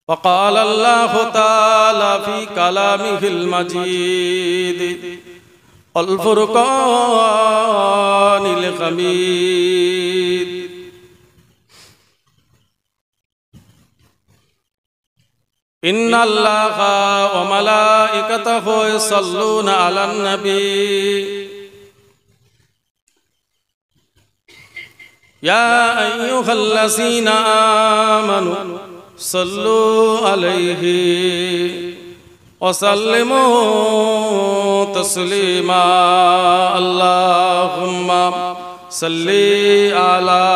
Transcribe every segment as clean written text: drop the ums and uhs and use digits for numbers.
वक़ाल अल्लाहु ताला फ़ी कलामिहिल मजीद वल फ़ुरक़ानिल हमीद। इन्नल्लाहा व मलाइकतहु यसल्लूना अलन नबी या अय्युहल्लज़ीना आमनू सल्लू अलैहि व सल्लिमू तस्लीमा। अल्लाहुम्मा सल्ली अला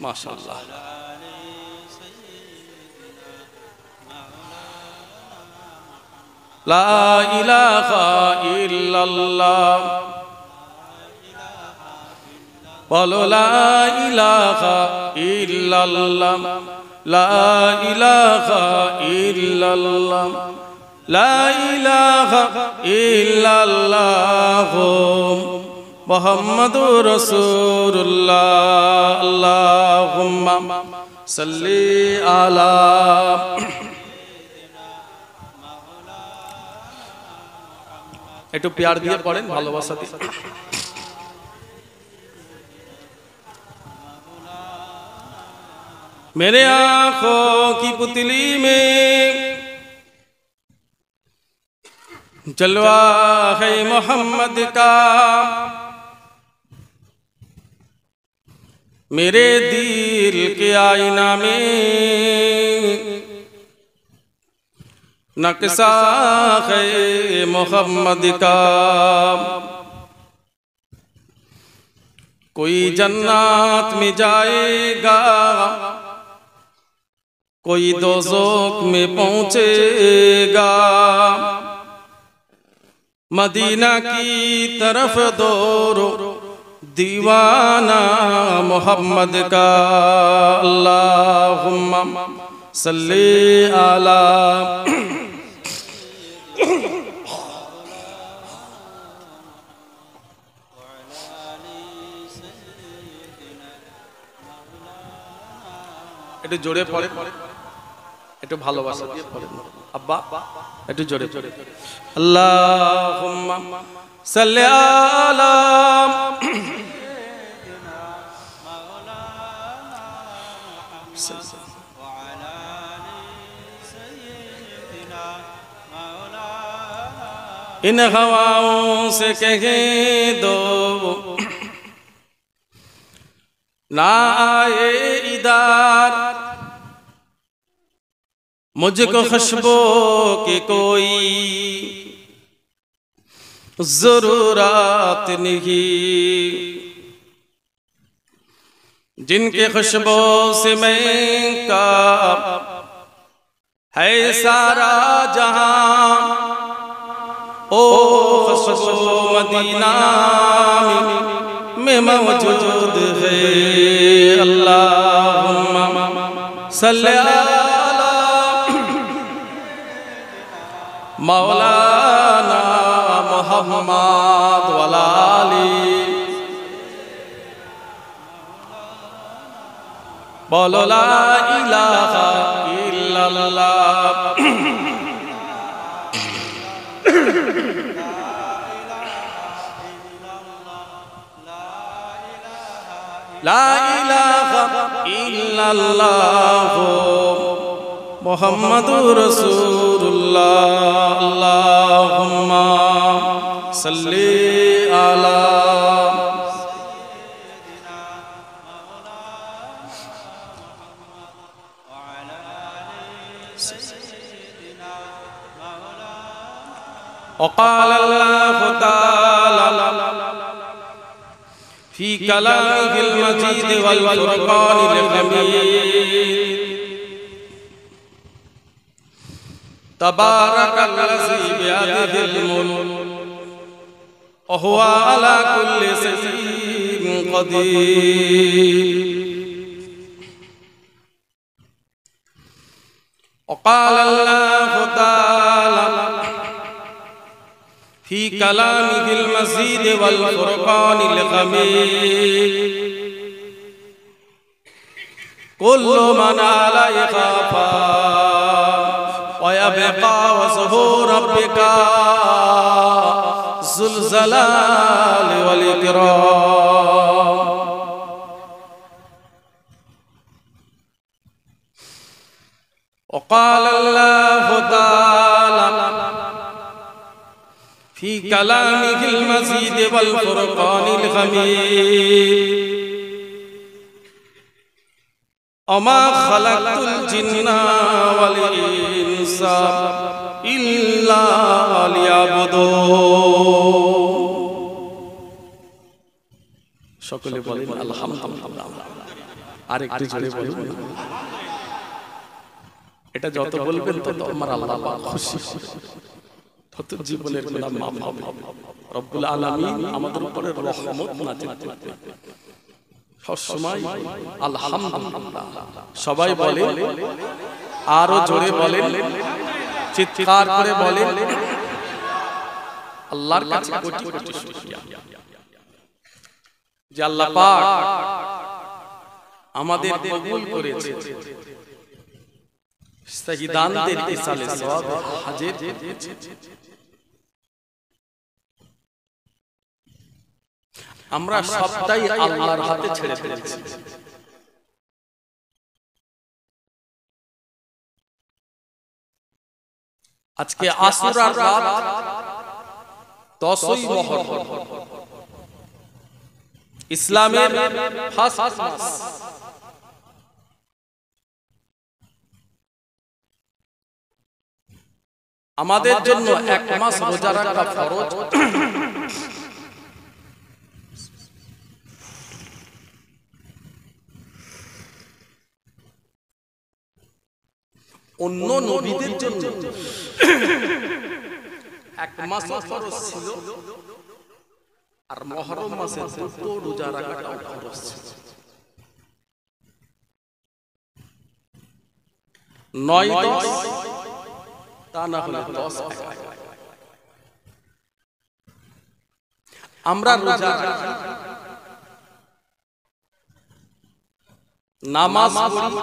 माशाअल्लाह। ला इलाहा इल्लल्लाह बोलो ला इलाहा इल्लल्लाह, ला इलाहा इल्लल्लाह, ला इलाहा इल्लल्लाह मुहम्मदुर रसूलुल्लाह। अल्लाहुम्मा सल्ली अला। একটু প্যার দিয়ে পড়েন, ভালোবাসা দিয়ে। मेरे आँखों की पुतली में जलवा है मोहम्मद का, मेरे दिल के आईना में नक्शा है मोहम्मद का। कोई जन्नत में जाएगा, कोई दोज़ख में पहुँचेगा, मदीना की तरफ दौड़ो दीवाना मोहम्मद का। अल्लाहुम्मा सल्ली अला। একটু জোরে পড়ে, একটু ভালোবাসা দিয়ে পড়েন আব্বা, একটু জোরে জোরে। আল্লাহুম্মা সাল্লি আলা इन हवाओं से कह दो ना आए इधर, मुझको खुशबू की कोई जरूरत नहीं, जिनके खुशबू से मैं का है सारा जहां। ओ खुशबू मदीना में मौजूद है। अल्लाहुम्मा सल्ली अला मौलाना मुहम्मद वला आली। बोलो ला इलाहा इल्लल्लाह। ला इलाहा इल्लल्लाह मुहम्मदुर रसूलुल्लाह। अल्लाहुम्मा सल्ली अला। وقال الله تعالى في كلامه المجيد والفرقان الحميد تبارك الذي بيده الملك وهو على كل شيء قدير. وقال الله تعالى في كلامه المزيد والفرقان الحميد কুল্লু মান আলাইহা ফান ওয়া ইয়াবকা ওয়াজহু রাব্বিকা যুল জালালি ওয়াল ইকরাম। وقال الله تعالى في كلامه المزيد والفرقان الحميد وما خلقت الجن والإنس إلا ليعبدون সকলে বলেন আলহামদুলিল্লাহ। আরেকটু জোরে বলুন। এটা যত বলবেন তত আমার আল্লাহ পাক খুশি, তত জীবনের গুনাহ মাফ হবে। রব্বুল আলামিন আমাদের উপরে রহমত নাযিল করবে। সব সময় আলহামদুলিল্লাহ সবাই বলে, আরো জোরে বলেন, চিৎকার করে বলেন। আল্লাহর কাছে কোটি কোটি শুকরিয়া যে আল্লাহ পাক আমাদের কবুল করেছে, শহীদানদের ইসালে সওয়াব হাজির করেছে। আমরা সবটাই আল্লাহর হাতে ছেড়ে ফেলেছি। আজকে আশুরার রাত 10ই মুহররম, ইসলামের ফার্স্ট মাস। আমাদের জন্য এক মাস রোজা রাখা ফরজ। অন্য নবীদের জন্য এক মাস ফরজ ছিল, আর মুহররম মাসে দুটো রোজা রাখাটাও ফরজ ছিল। 9-10 তা না হলে 10-11 আমরা রোজা রাখি, নামাজ পড়ি,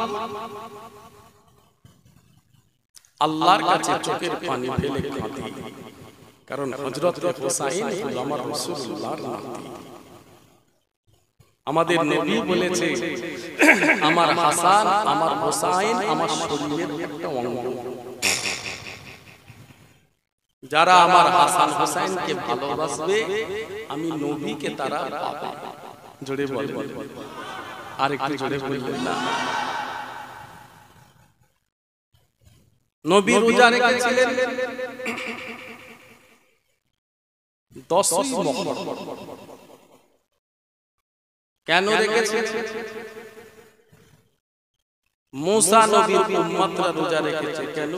আল্লাহর কাছে চোখের পানি ফেলে কাঁদি, কারণ হযরত হুসাইন হলো আমার রাসূলুল্লাহর নাতি। আমাদের নবী বলেছে, আমার হাসান আমার হুসাইন আমার শরীরের একটা অঙ্গ। যারা আমার হাসান হুসাইনকে ভালোবাসবে, আমি নবীকে তারা পাবে। জোরে বলেন, আরেকটু জোরে বলবেন না। নবী রোজা রেখেছিলেন 10ই মুহররম। কেন রেখেছেন? মুসা নবীর উম্মতরা রোজা রেখেছে কেন?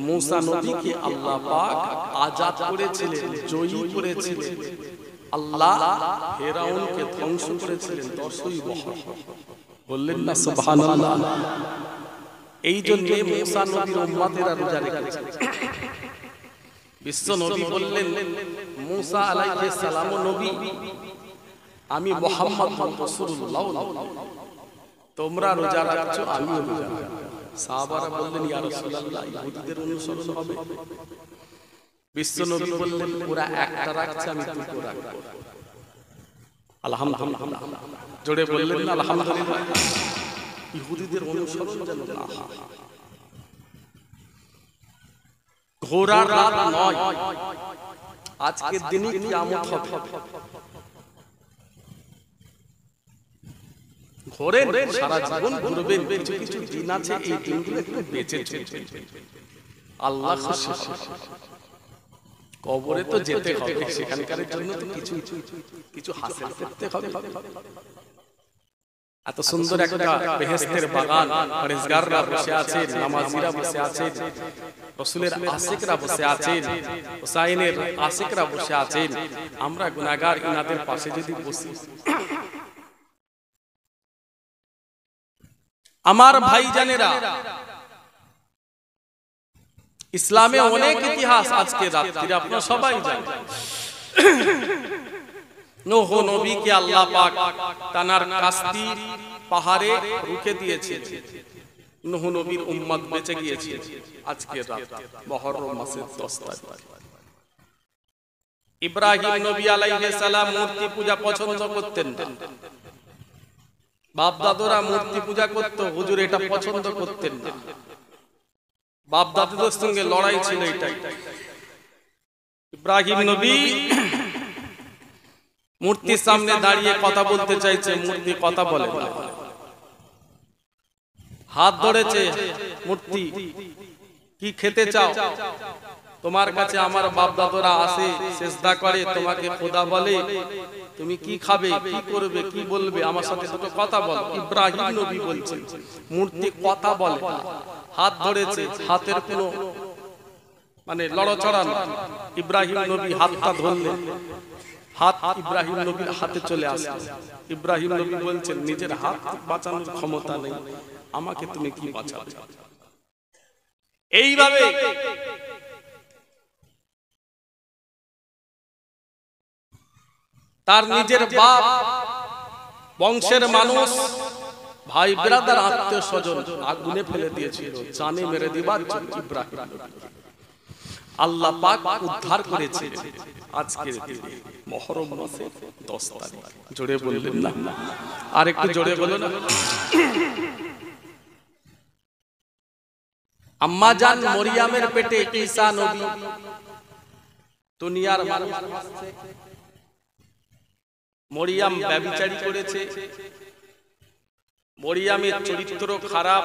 মুসা নবীকে আল্লাহ পাক আজাদ করেছিলেন, জয়ী করেছিলেন। আল্লাহ ফেরাউনকে ধ্বংস করেছিলেন 10ই মুহররম। বললেন না সুবহানাল্লাহ। এই জন্য মুসা নবীর উম্মতেরা রোজা রেখেছে। বিশ্ব নবী বললেন, মুসা আলাইহিস সালাম নবী, আমি মুহাম্মদ রাসূলুল্লাহ, তোমরা রোজা রাখছো, আমিও রোজা রাখি। সাহাবারা বললেন, ইয়া রাসূলুল্লাহ, ইহুদিদের অনুসরণ হবে। বিশ্ব নবী বললেন, ওরা একটা রাখছে, আমি দুটো রাখবো। আলহামদুলিল্লাহ। জোরে বললেন না আলহামদুলিল্লাহ। ইহুদিদের অনুসরণ যেন না হয়। ঘোড়ার রাত নয়, আজকের দিনই কিয়ামত হবে। ঘোরেন, সারা জীবন ঘুরবেন, কিছু কিছু দিন আছে, এই দিনগুলো একটু বেঁচে চলবে। আল্লাহ খুশি, কবরে তো যেতে হবে, সেখানকার জন্য তো কিছু কিছু হাসিল করতে হবে। এত সুন্দর একটা বেহেশতের বাগান, পরহেজগাররা বসে আছেন, নামাজিরা বসে আছেন, রাসূলের আশিকরা বসে আছেন, হুসাইনের আশিকরা বসে আছেন। আমরা গুনাহগার, ইনাদের পাশে যদি বসি। আমার ভাইজানেরা, ইসলামে অনেক ইতিহাস আজকে রাত্রিরে আপনারা সবাই জানেন। নূহ নবীকে আল্লাহ পাক তানার কাস্তি পাহাড়ে রুখে দিয়েছে, নূহ নবীর উম্মত বেঁচে গিয়েছে। আজকে রাত মুহররম মাসের 10 তারিখ। ইব্রাহিম নবী আলাইহিস সালাম মূর্তি পূজা পছন্দ করতেন না। বাপ দাদুরা মূর্তি পূজা করত, হুজুর এটা পছন্দ করতেন না। বাপ দাদুদের সঙ্গে লড়াই ছিল এটাই। ইব্রাহিম নবী মূর্তির সামনে দাঁড়িয়ে কথা বলতে চাইছে, মূর্তি কথা বলে না। হাত ধরেছে মূর্তি, কি খেতে চাও? তোমার কাছে আমার বাপ দাদুরা আসে, সিজদা করে, তোমাকে খোদা বলে, তুমি কি খাবে, কি করবে, কি বলবে, আমার সাথে দুটো কথা বল। ইব্রাহিম নবী বলছেন, মূর্তি কথা বলে না। হাত ধরেছে, হাতের কোনো মানে লড়াচড়া না। ইব্রাহিম নবী হাতটা ধরলেন, হাত ইব্রাহিম নবীর হাতে চলে আসে। ইব্রাহিম নবী বলছেন, নিজের হাত বাঁচানোর ক্ষমতা নেই, আমাকে তুমি কি বাঁচাবে? এইভাবে তার নিজের বাপ, বংশের মানুষ, ভাই ব্রাদার, আত্মীয় স্বজন আগুনে ফেলে দিয়েছিল, জানে মেরে দিবার জন্য ইব্রাহিম নবী। আল্লাহ পাক উদ্ধার করেছে আজকের দিনে মুহররম মাসের 10 তারিখ। জোরে বললেন না? আর একটু জোরে বলো না। আম্মা জান মরিয়মের পেটে ঈসা নবী দুনিয়ার মানুষ আসছে। মরিয়ম ব্যভিচারী করেছে, মরিয়মের চরিত্র খারাপ,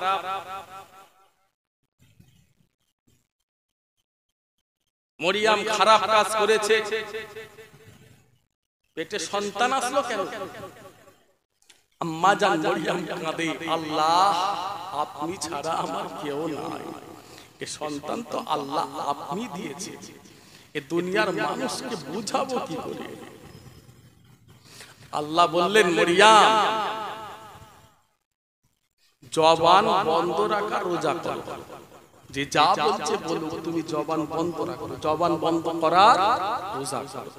মরিয়ম খারাপ কাজ করেছে। পেটে সন্তান আসলো কেন? আম্মা জান মরিয়ম কাঁদে, আল্লাহ আপনি ছাড়া আমার কেউ নাই, এ সন্তান তো আল্লাহ আপনি দিয়েছে, এ দুনিয়ার মানুষকে বুঝাবো কি করে? আল্লাহ বললেন, মরিয়ম জবান বন্ধ রাখা, রোজা করো, যে যা বলছে বলো, তুমি জবান বন্ধ রাখো, জবান বন্ধ করার রোজা করো।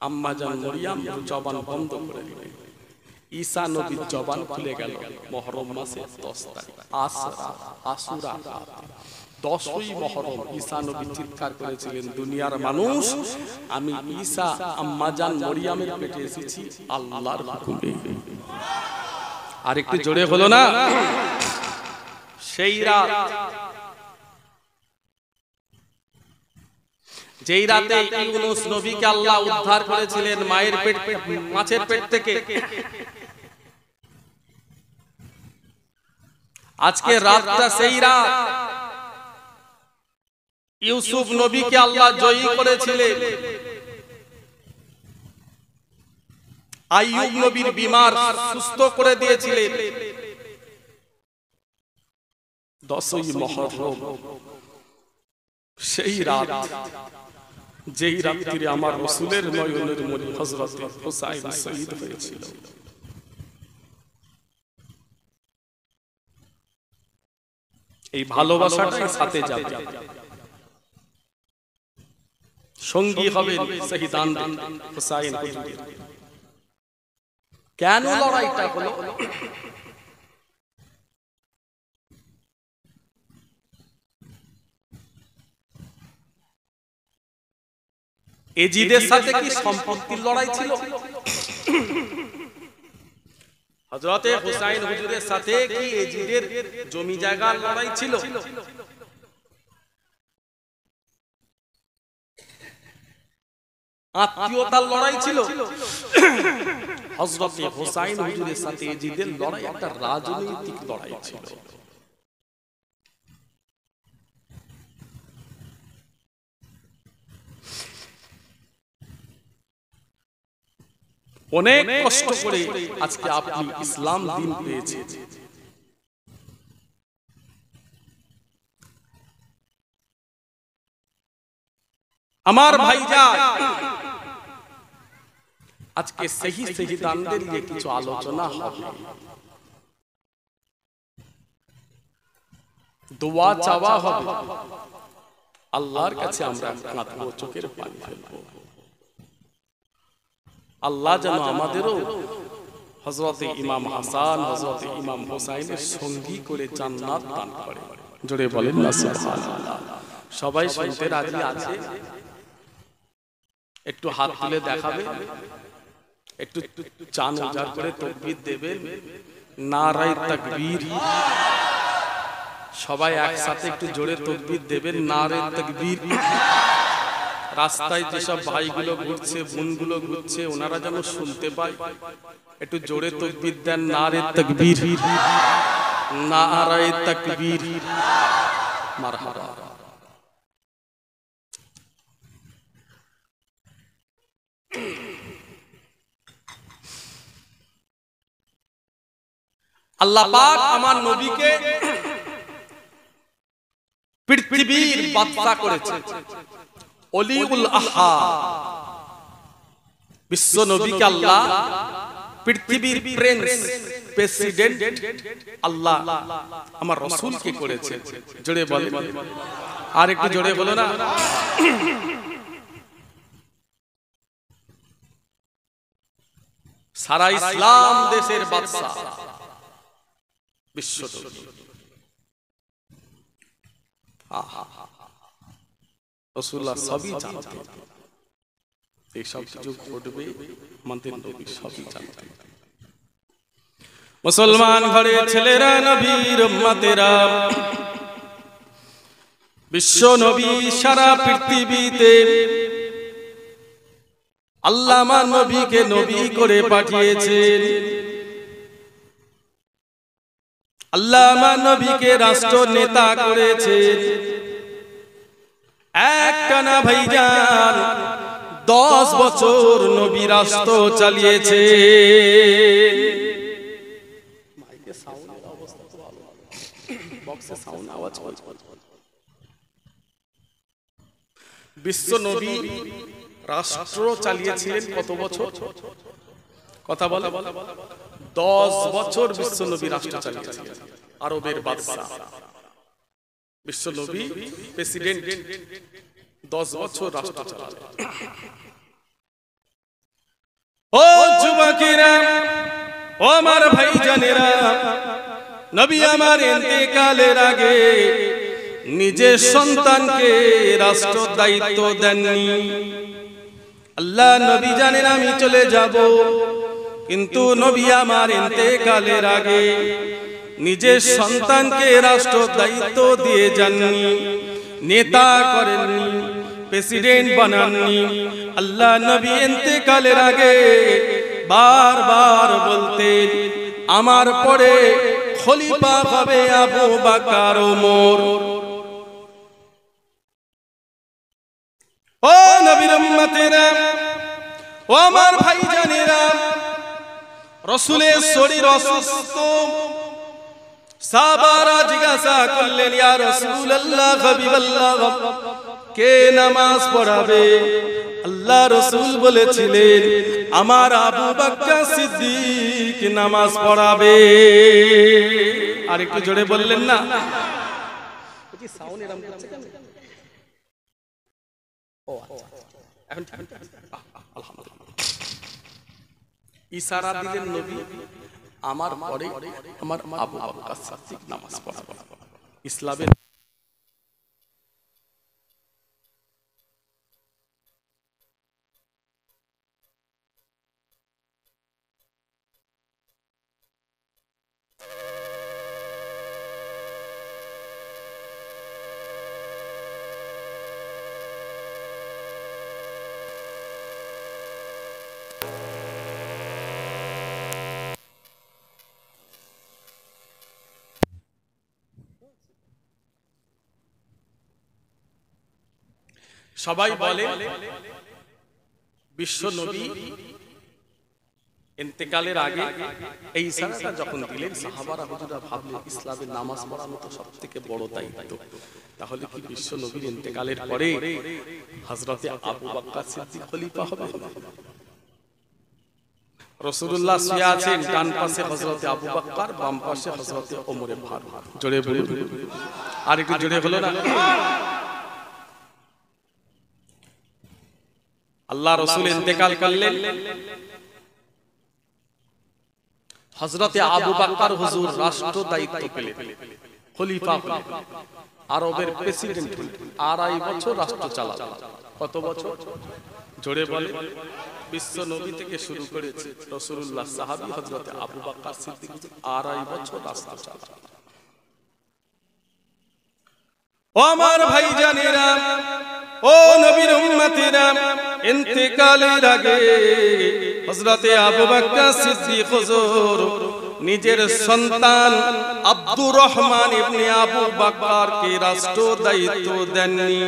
আম্মা জান মরিয়ম জবান বন্ধ করে দিলেন। ঈসা নবীর জবান খুলে গেল মুহররম মাসের 10 তারিখ, আশুরা, 10ই মুহররম। ঈসা নবী চিৎকার করেছিলেন, দুনিয়ার মানুষ, আমি ঈসা আম্মা জান মরিয়মের পেটে এসেছি আল্লাহর হুকুমে। আর একটু জোরে হলো না? সেই রাত, যেই রাতে ইউনূস নবীকে আল্লাহ উদ্ধার করেছিলেন মায়ের পেট, মাছের পেট থেকে, আজকে রাতটা সেই রাত। ইউসুফ নবীকে আল্লাহ জয়ী করেছিলেন, আইয়ুব নবীর বিমার সুস্থ করে দিয়েছিলেন। 10ই মুহররম সেই রাত, যেই রাত্রিরে আমার রাসূলের নয়নের মণি হযরত হুসাইন শহীদ হয়েছিল। এই ভালোবাসাটাই সাথে যাবে, সঙ্গী হবেন শহীদান হুসাইন হুজুরের। কেন লড়াইটা হলো? এজিদের সাথে কি সম্পত্তির লড়াই ছিল? হযরতে হুসাইন হুজুরের সাথে কি এজিদের জমি জায়গার লড়াই ছিল? আত্মীয়তার লড়াই ছিল? হযরতে হুসাইন হুজুরের সাথে এজিদের লড়াই একটা রাজনৈতিক লড়াই ছিল। অনেক কষ্ট করে আজকে আপনি ইসলাম দিন পেয়েছেন। আমার ভাইজান, আজকে সহি শহীদানদের নিয়ে কিছু আলোচনা হবে, দোয়া চাওয়া হবে, আল্লাহর কাছে আমরা কাঁদবো, চোখের পানি ফেলবো। আল্লাহ যেন আমাদেরও হযরতে ইমাম হাসান হযরতে ইমাম হোসাইনের সঙ্গী করে জান্নাত দান করে। জোরে বলেন না সুবহানাল্লাহ। সবাই শুনতে রাজি আছে? একটু হাত তুলে দেখাবে, একটু চান উজাড় করে তাকবীর দেবেন, নারায়ে তাকবীর। সবাই একসাথে একটু জোরে তাকবীর দেবেন, নারায়ে তাকবীর। রাস্তায় যেসব ভাইগুলো ঘুরছে, বোনগুলো ঘুরছে, ওনারা যেন শুনতে পায়, একটু জোরে তাকবীর দেন, নারায়ে তাকবীর, নারায়ে তাকবীর। মারহাবা। আল্লাহ পাক আমার নবীকে পৃথিবীর বাদশা করেছে, ওলিউল আহা। বিশ্ব নবীকে আল্লাহ পৃথিবীর প্রিন্স, প্রেসিডেন্ট আল্লাহ আমার রাসূলকে করেছে। জোরে বলেন, আর একটু জোরে বলো না। সারা ইসলাম দেশের বাদশা বিশ্ব নবী। রাসূলুল্লাহ সবই জানতেন, এই সব কিছু ঘটবে আমাদের নবী সবই জানতেন। মুসলমান ঘরের ছেলেরা, নবীর উম্মতেরা, বিশ্ব নবী সারা পৃথিবীতে আল্লাহ আমার নবীকে নবী করে পাঠিয়েছেন। আল্লাহ আমার নবীকে রাষ্ট্র নেতা করেছেন। একটানা ভাইজান 10 বছর নবী রাষ্ট্র চালিয়েছে। মাইকে সাউন্ডের অবস্থা তো ভালো, বক্সে সাউন্ড আওয়াজ করছে। বিশ্ব নবী রাষ্ট্র চালিয়েছিলেন কত বছর? কথা বলে 10 বছর বিশ্ব নবী রাষ্ট্র চালিয়েছিলেন। আরবের বাদশা বিশ্ব নবী প্রেসিডেন্ট, 10 বছর রাষ্ট্র চালালেন। ও যুবকেরা, ও আমার ভাইজানেরা, নবী আমার ইন্তেকালের আগে নিজের সন্তানকে রাষ্ট্র দায়িত্ব দেননি। আল্লাহ নবী জানেন আমি চলে যাব, কিন্তু নবী আমার ইন্তেকালের আগে নিজের সন্তানকে রাষ্ট্র দায়িত্ব দিয়ে যাননি, নেতা করেননি, প্রেসিডেন্ট বানাননি। আল্লাহ নবী ইন্তেকালের আগে বারবার বলতেন, আমার পরে খলিফা হবে আবু বকর ওমর। ও নবীর উম্মতেরা, ও আমার ভাইজানেরা, রাসূলের শরীর অসুস্থ। সাহাবারা জিজ্ঞাসা করলেন, ইয়া রাসূলুল্লাহ, হাবিবাল্লাহ, কে নামাজ পড়াবে? আল্লাহ রাসূল বলেছিলেন, আমার আবু বকর সিদ্দিক নামাজ পড়াবে। আর একটু জোরে বললেন না? কি সাউন্ড এরকম করছে কেন? ও এখন আলহামদুলিল্লাহ। ইশারা দিলেন নবী, আমার পরে আমার আবু বকর সিদ্দিক নামাজ পড়াবে। ইসলামের সবাই বলে বিশ্ব নবী ইন্তেকালের আগে এই ইশারাটা যখন দিলেন, সাহাবারা হুজুরা ভাবলেন ইসলামের নামাজ পড়ানো তো সবথেকে বড় দায়িত্ব, তাহলে কি বিশ্ব নবীর ইন্তেকালের পরে হযরতে আবু বকর সিদ্দিক খলিফা হবে? রাসূলুল্লাহ শুয়ে আছেন, ডান পাশে হযরতে আবু বকর, বাম পাশে হযরতে ওমর ফারুক। জোরে বলুন, আর একটু জোরে হলো না? আল্লাহ রাসূল ইন্তেকাল করলেন, হযরতে আবু বকর হুজুর রাষ্ট্র দায়িত্ব পেলেন, খলিফা হলেন, আরবের প্রেসিডেন্ট হলেন, 2.5 বছর রাষ্ট্র চালালেন। কত বছর? জোরে বলে। বিশ্ব নবী থেকে শুরু করেছে রাসূলুল্লাহ, সাহাবী হযরতে আবু বকর সিদ্দিক 2.5 বছর রাষ্ট্র চালালেন। ও আমার ভাইজানেরা, ও নবীর উম্মতেরা, ইন্তেকালের আগে হযরতে আবু বকর সিদ্দিক হুজুর নিজের সন্তান আব্দুর রহমান ইবনে আবু বকরকে রাষ্ট্র দায়িত্ব দেননি।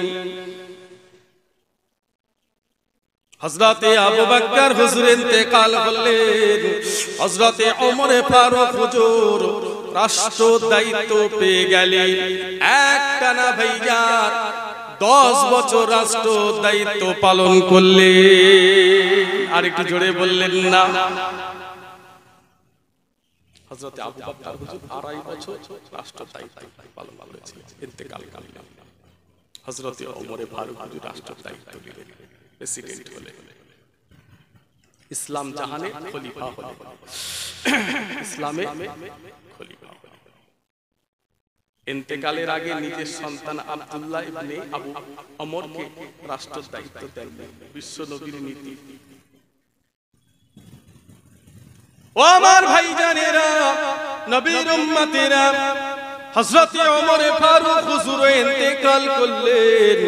হযরতে আবু বকর হুজুর ইন্তেকাল করলেন, হযরতে ওমর ফারুক হুজুর রাষ্ট্র দায়িত্ব পেয়ে গেলেন। একটানা ভাইজান 10 বছর রাষ্ট্র দায়িত্ব পালন করলেন। আর একটু জোরে বললেন না? হযরতে আবু বকর হুজুর 2.5 বছর রাষ্ট্র দায়িত্ব পালন করেছিলেন, ইন্তেকাল করলেন। হযরতে ওমর ফারুক হুজুর রাষ্ট্র দায়িত্ব নিলেন, প্রেসিডেন্ট হলেন, ইসলাম জাহানে খলিফা হলেন, ইসলামে খলিফা হলেন। ইন্তেকালের আগে নিজের সন্তান আব্দুল্লাহ ইবনে আবু ওমরকে রাষ্ট্র দায়িত্ব দেন। বিশ্ব নবীর নীতি। ও আমার ভাইজানেরা, নবীর উম্মতেরা, হযরতে ওমর ফারুক হুজুর ইন্তেকাল করলেন,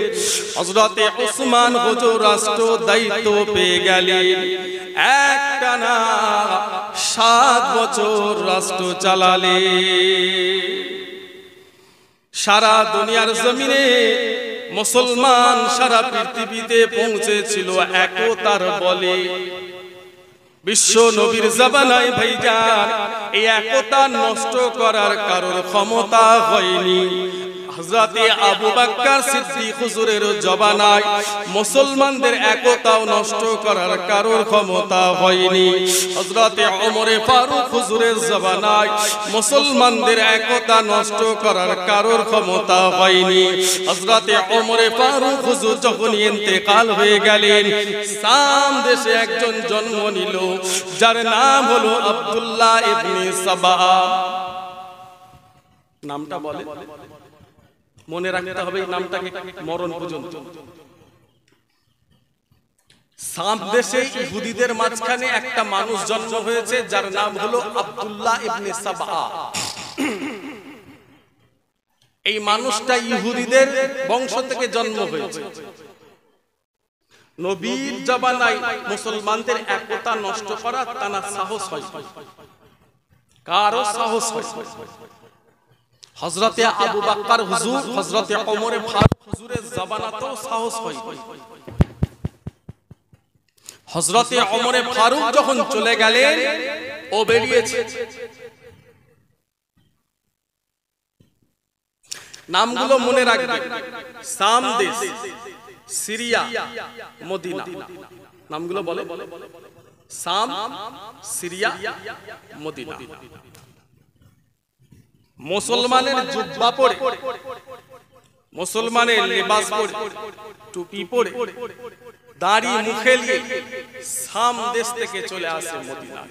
হযরতে উসমান হুজুর রাষ্ট্র দায়িত্ব পেয়ে গেলেন। একটানা 7 বছর রাষ্ট্র চালালেন। সারা দুনিয়ার জমিনে মুসলমান সারা পৃথিবীতে পৌঁছেছিল একতার বলে। বিশ্ব নবীর জামানায় ভাইজান এই একতা নষ্ট করার কারোর ক্ষমতা হয়নি। হযরতে আবু বকর সিদ্দিক হুজুরের জামানায় মুসলমানদের একতাও নষ্ট করার কারোর ক্ষমতা হয়নি। হযরতে ওমর ফারুক হুজুরের জামানায় মুসলমানদের একতা নষ্ট করার কারোর ক্ষমতা হয়নি। হযরতে ওমর ফারুক হুজুর যখন ইন্তেকাল হয়ে গেলেন, শাম দেশে একজন জন্ম নিল, যার নাম হলো আব্দুল্লাহ ইবনে সাবা। নামটা বলে, মনে রাখতে হবে এই নামটাকে মরণ পর্যন্ত। শাম দেশে ইহুদিদের মাঝখানে একটা মানুষ জন্ম হয়েছে, যার নাম হলো আব্দুল্লাহ ইবনে সাবা। এই মানুষটা ইহুদিদের বংশ থেকে জন্ম হয়েছে। নবীর জামানায় মুসলমানদের একতা নষ্ট করা তার সাহস হয়, কারো সাহস হয়। হযরতে আবু বকর হুজুর, হযরতে ওমর ফারুক হুজুরের জামানাতেও সাহস হয়। হযরতে ওমর ফারুক যখন চলে গেলেন, ও বেরিয়েছে। নামগুলো মনে রাখবেন: শাম দেশ, সিরিয়া, মদিনা। নামগুলো বলে, শাম, সিরিয়া, মদিনা। মুসলমানের জুব্বা পরে, মুসলমানের লিবাস পরে, টুপি পরে, দাড়ি মুখে নিয়ে শাম দেশ থেকে চলে আসে মদিনা।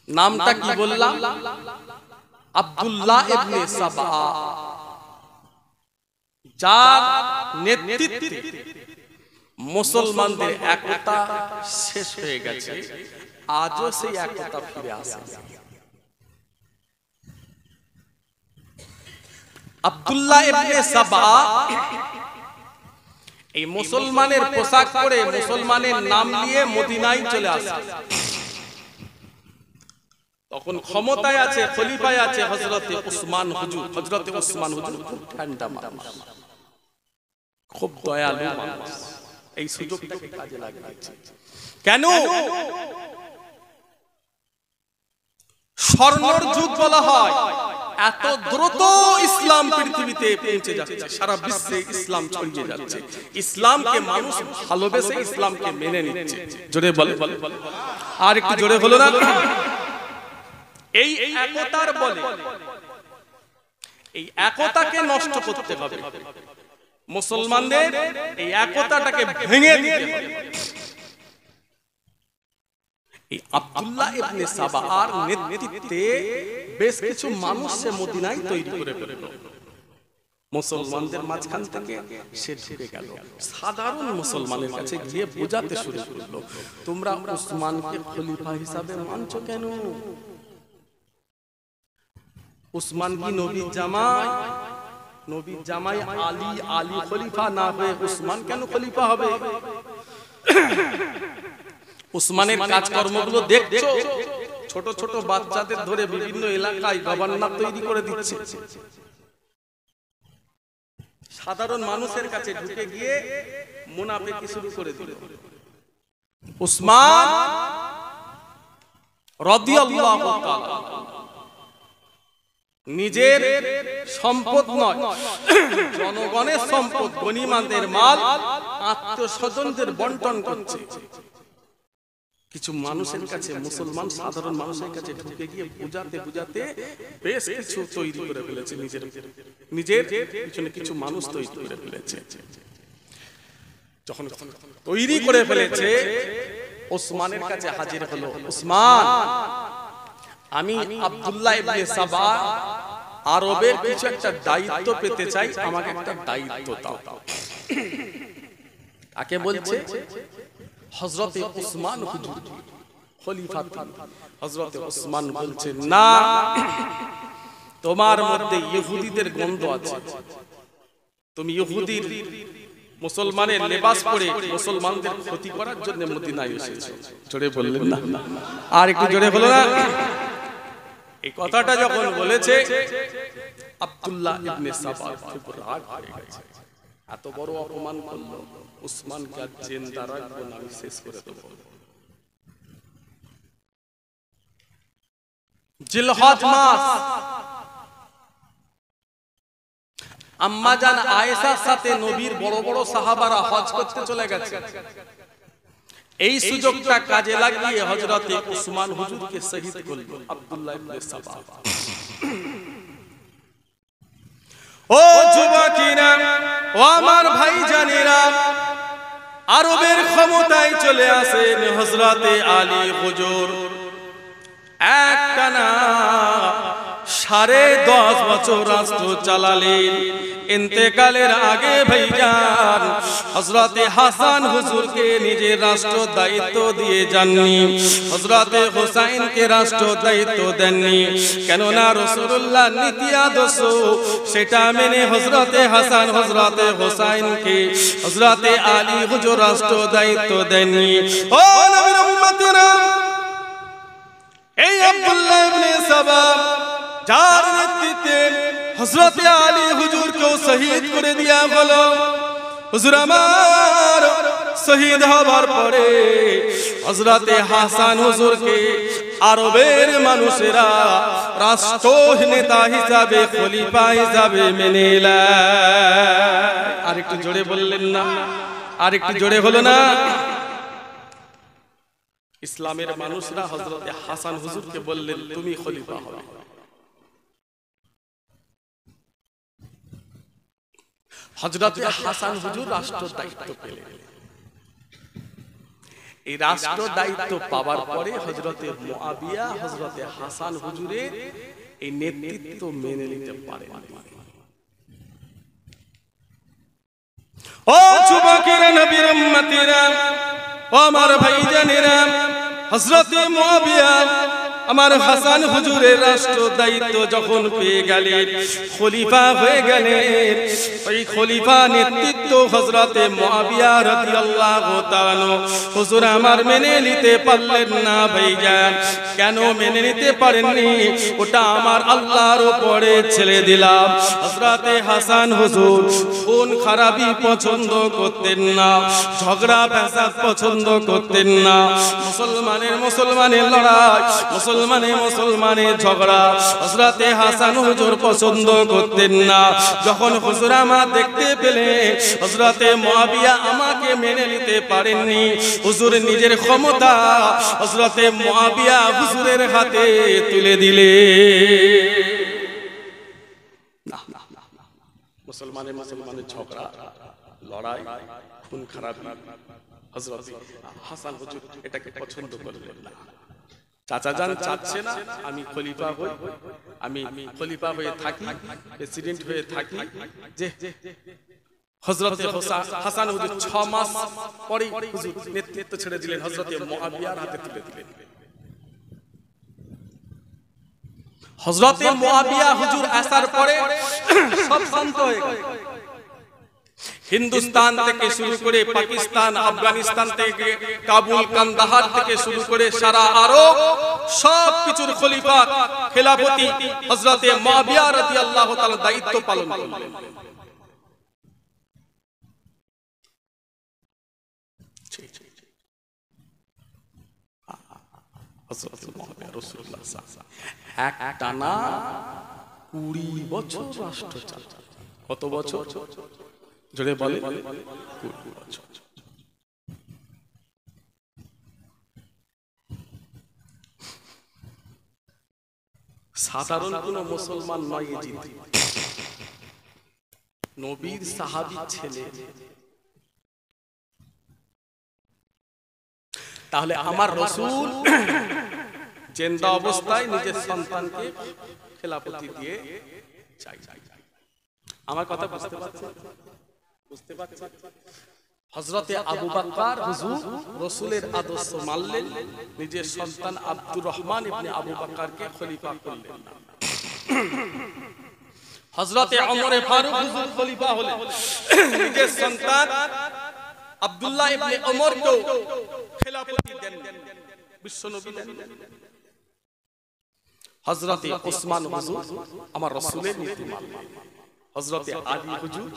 নামটা কি বললাম? আব্দুল্লাহ ইবনে সাবা। যার নেতৃত্বে মুসলমানদের একতা শেষ হয়ে গেছে, আজও সেই একতা ফিরে আসে। আব্দুল্লাহ ইবনে সাবা এই মুসলমানের পোশাক পরে, মুসলমানের নাম নিয়ে মদিনায় চলে আসে। তখন ক্ষমতায় আছে, খলিফায় আছে হযরতে উসমান হুজুর। হযরতে উসমান হুজুর খুব ঠান্ডা মানুষ, খুব দয়ালু মানুষ। এই সুযোগটাকে কাজে লাগিয়েছে। কেন? স্বর্ণের যুগ বলা হয়। এত দ্রুত ইসলাম পৃথিবীতে পৌঁছে যাচ্ছে, সারা বিশ্বে ইসলাম ছড়িয়ে যাচ্ছে। ইসলামকে মানুষ ভালোবেসে ইসলামকে মেনে নিচ্ছে। জোরে বলে, আর একটু জোরে হলো না? এই একতার বলে, এই একতাকে নষ্ট করতে হবে। মুসলমানদের এই একতাটাকে ভেঙে দিতে হবে। এই আব্দুল্লাহ ইবনে সাবার নেতৃত্বে বেশ কিছু মানুষ সে মদিনায় তৈরি করে ফেলল। মুসলমানদের মাঝখান থেকে সে ঢুকে গেল, সাধারণ মুসলমানের কাছে গিয়ে বোঝাতে শুরু করলো, তোমরা উসমানকে খলিফা হিসাবে মানছো কেন? উসমান কি নবীর জামাই? নবীর জামাই আলী, আলী খলিফা না হয়ে উসমান কেন খলিফা হবে? উসমানের কাজকর্মগুলো দেখছো, ছোট ছোট বাচ্চাদের ধরে বিভিন্ন এলাকায় গভর্নর তৈরি করে দিচ্ছে। সাধারণ মানুষের কাছে ঢুকে গিয়ে মুনাফিকি শুরু করে দিল। উসমান রাদিয়াল্লাহু তাআলা নিজের সম্পদ নয়, জনগণের সম্পদ, গনিমাতের মাল আত্মীয়স্বজনদের বন্টন করছে। কিছু মানুষের কাছে, মুসলমান সাধারণ মানুষের কাছে ঢুকে গিয়ে বুঝাতে বুঝাতে বেশ কিছু তৈরি করে ফেলেছে, নিজের পিছনে কিছু মানুষ তৈরি করে ফেলেছে। যখন তৈরি করে ফেলেছে, ওসমানের কাছে হাজির হলো, ওসমান, আমি আব্দুল্লাহ ইবনে সাবা আরবের কিছু একটা দায়িত্ব পেতে চাই, আমাকে একটা দায়িত্ব দাও। তাকে বলছে হযরতে উসমান হুজুর খলিফা। হযরতে উসমান বলছে, না, তোমার মধ্যে ইহুদিদের গন্ধ আছে, তুমি ইহুদির মুসলমানের লেবাস পরে মুসলমানদের ক্ষতি করার জন্য মদিনায় এসেছো। জোরে বললেন না? আর একটু জোরে হলো না? এই কথাটা যখন বলেছে, আব্দুল্লাহ ইবনে সাবা খুব রাগ হয়ে গেছে। এত বড় অপমান করলো, উসমানকে আর জিন্দা রাখবো না, আমি শেষ করে দেবো। জিলহজ মাস, আম্মা জান আয়েশার সাথে নবীর বড় বড় সাহাবারা হজ করতে চলে গেছে। এই সুযোগটা কাজে লাগিয়ে হযরতে উসমান হুজুরকে শহীদ করলো আব্দুল্লাহ ইবনে সাবা। ও যুবকেরা, ও আমার ভাইজানেরা, আরবের ক্ষমতায় চলে আসেন হযরতে আলী হুজুর। একটানা 10.5 বছর রাষ্ট্র চালালেন। ইন্তেকালের আগে ভাইজান হযরতে হাসান হুজুরকে নিজের রাষ্ট্র দায়িত্ব দিয়ে যাননি, হযরতে হুসাইনকে রাষ্ট্র দায়িত্ব দেননি। কেননা রাসূলুল্লাহ নীতি আদর্শ সেটা মেনে হযরতে হাসান, হযরতে হুসাইনকে হযরতে আলী হুজুর রাষ্ট্র দায়িত্ব দেননি। ও নবীর উম্মতেরা, এই আব্দুল্লাহ ইবনে সাবা যার নেতৃত্বে হযরতে আলী হুজুরকেও শহীদ করে দেয়া হলো, হুজুর আমার শহীদ হবার পরে হযরতে হাসান হুজুরকে আরবের মানুষেরা রাষ্ট্র নেতা হিসাবে, খলিফা হিসাবে মেনে নেয়। আর একটু জোরে বললেন না? আর একটু জোরে হলো না? ইসলামের মানুষরা হযরতে হাসান হুজুরকে বললেন, তুমি খলিফা হবে। হযরতে হাসান হুজুর রাষ্ট্র দায়িত্ব পেলেন। এই রাষ্ট্র দায়িত্ব পাওয়ার পরে হযরতে মুআবিয়া হযরতে হাসান হুজুরের এই নেতৃত্ব মেনে নিতে পারেন। ও যুবকেরা, নবীর উম্মতেরা, ও আমার ভাইজানেরা, হযরতে মুআবিয়া আমার হাসান হুজুরের রাষ্ট্র দায়িত্ব যখন পেয়ে গেলেন, খলিফা হয়ে গেলেন, ওই খলিফা নেতৃত্ব হযরতে মুআবিয়া রাদিয়াল্লাহু তাআলা হুজুর আমার মেনে নিতে পারলেন না। ভাইজান, কেন মেনে নিতে পারেননি? ওটা আমার আল্লাহর উপরে ছেড়ে দিলাম। হযরতে হাসান হুজুর খুন খারাপি পছন্দ করতেন না, ঝগড়া ফ্যাসাদ পছন্দ করতেন না। মুসলমানের লড়াই, মুসলমানের ঝগড়া হযরতে হাসান হুজুর পছন্দ করতেন না। যখন হুজুর আমার দেখতে পেলে হযরতে মুআবিয়া আমাকে মেনে নিতে পারেননি, হুজুর নিজের ক্ষমতা হযরতে মুআবিয়া হুজুরের হাতে তুলে দিলে। মুসলমানের ঝগড়া, লড়াই, খুন খারাপি হযরত হাসান হুজুর এটাকে পছন্দ করলেন না। চাচা জান চাচ্ছে না আমি খলিফা হই, আমি খলিফা হয়ে থাকি, প্রেসিডেন্ট হয়ে থাকি। যে হযরত হাসান হুজুর 6 মাস পরে হুজুর নেতৃত্ব ছেড়ে দিলেন, হযরত মুআবিয়ার হাতে তুলে দিলেন। হযরত মুআবিয়া হুজুর আসার পরে সব শান্ত হয়ে গেল। হিন্দুস্তান থেকে শুরু করে পাকিস্তান, আফগানিস্তান থেকে কাবুল, কান্দাহার থেকে শুরু করে সারা আরব সব কিছুর খলিফা খেলাফতি হযরত মুআবিয়া রাদিয়াল্লাহু তাআলা দায়িত্ব পালন করলেন। হযরত মুআবিয়া রাসূলুল্লাহ একটানা 20 বছর রাষ্ট্র চালান। কত বছর? জোরে বলে 20 বছর। সাধারণ কোন মুসলমান নয় এজিদ, নবীর সাহাবী ছেলে। তাহলে আমার রাসূল জিন্দা অবস্থায় নিজের সন্তানকে খেলাফতি দিয়ে চাই। আমার কথা বুঝতে পারছেন? বুঝতে পারছেন? হযরতে আবু বকর হুজুর রাসূলের আদর্শ মানলেন, নিজের সন্তান আব্দুর রহমান ইবনে আবু বকরকে খলিফা করলেন না। হযরতে ওমর ফারুক হুজুর খলিফা হলেন, নিজের সন্তান আব্দুল্লাহ ইবনে ওমরকে খেলাফতি দেন, বিশ্বনবী দেন। হযরতে ওসমান হুজুর আমার রাসূলের নীতি মানলেন, হযরতে আলী হুজুর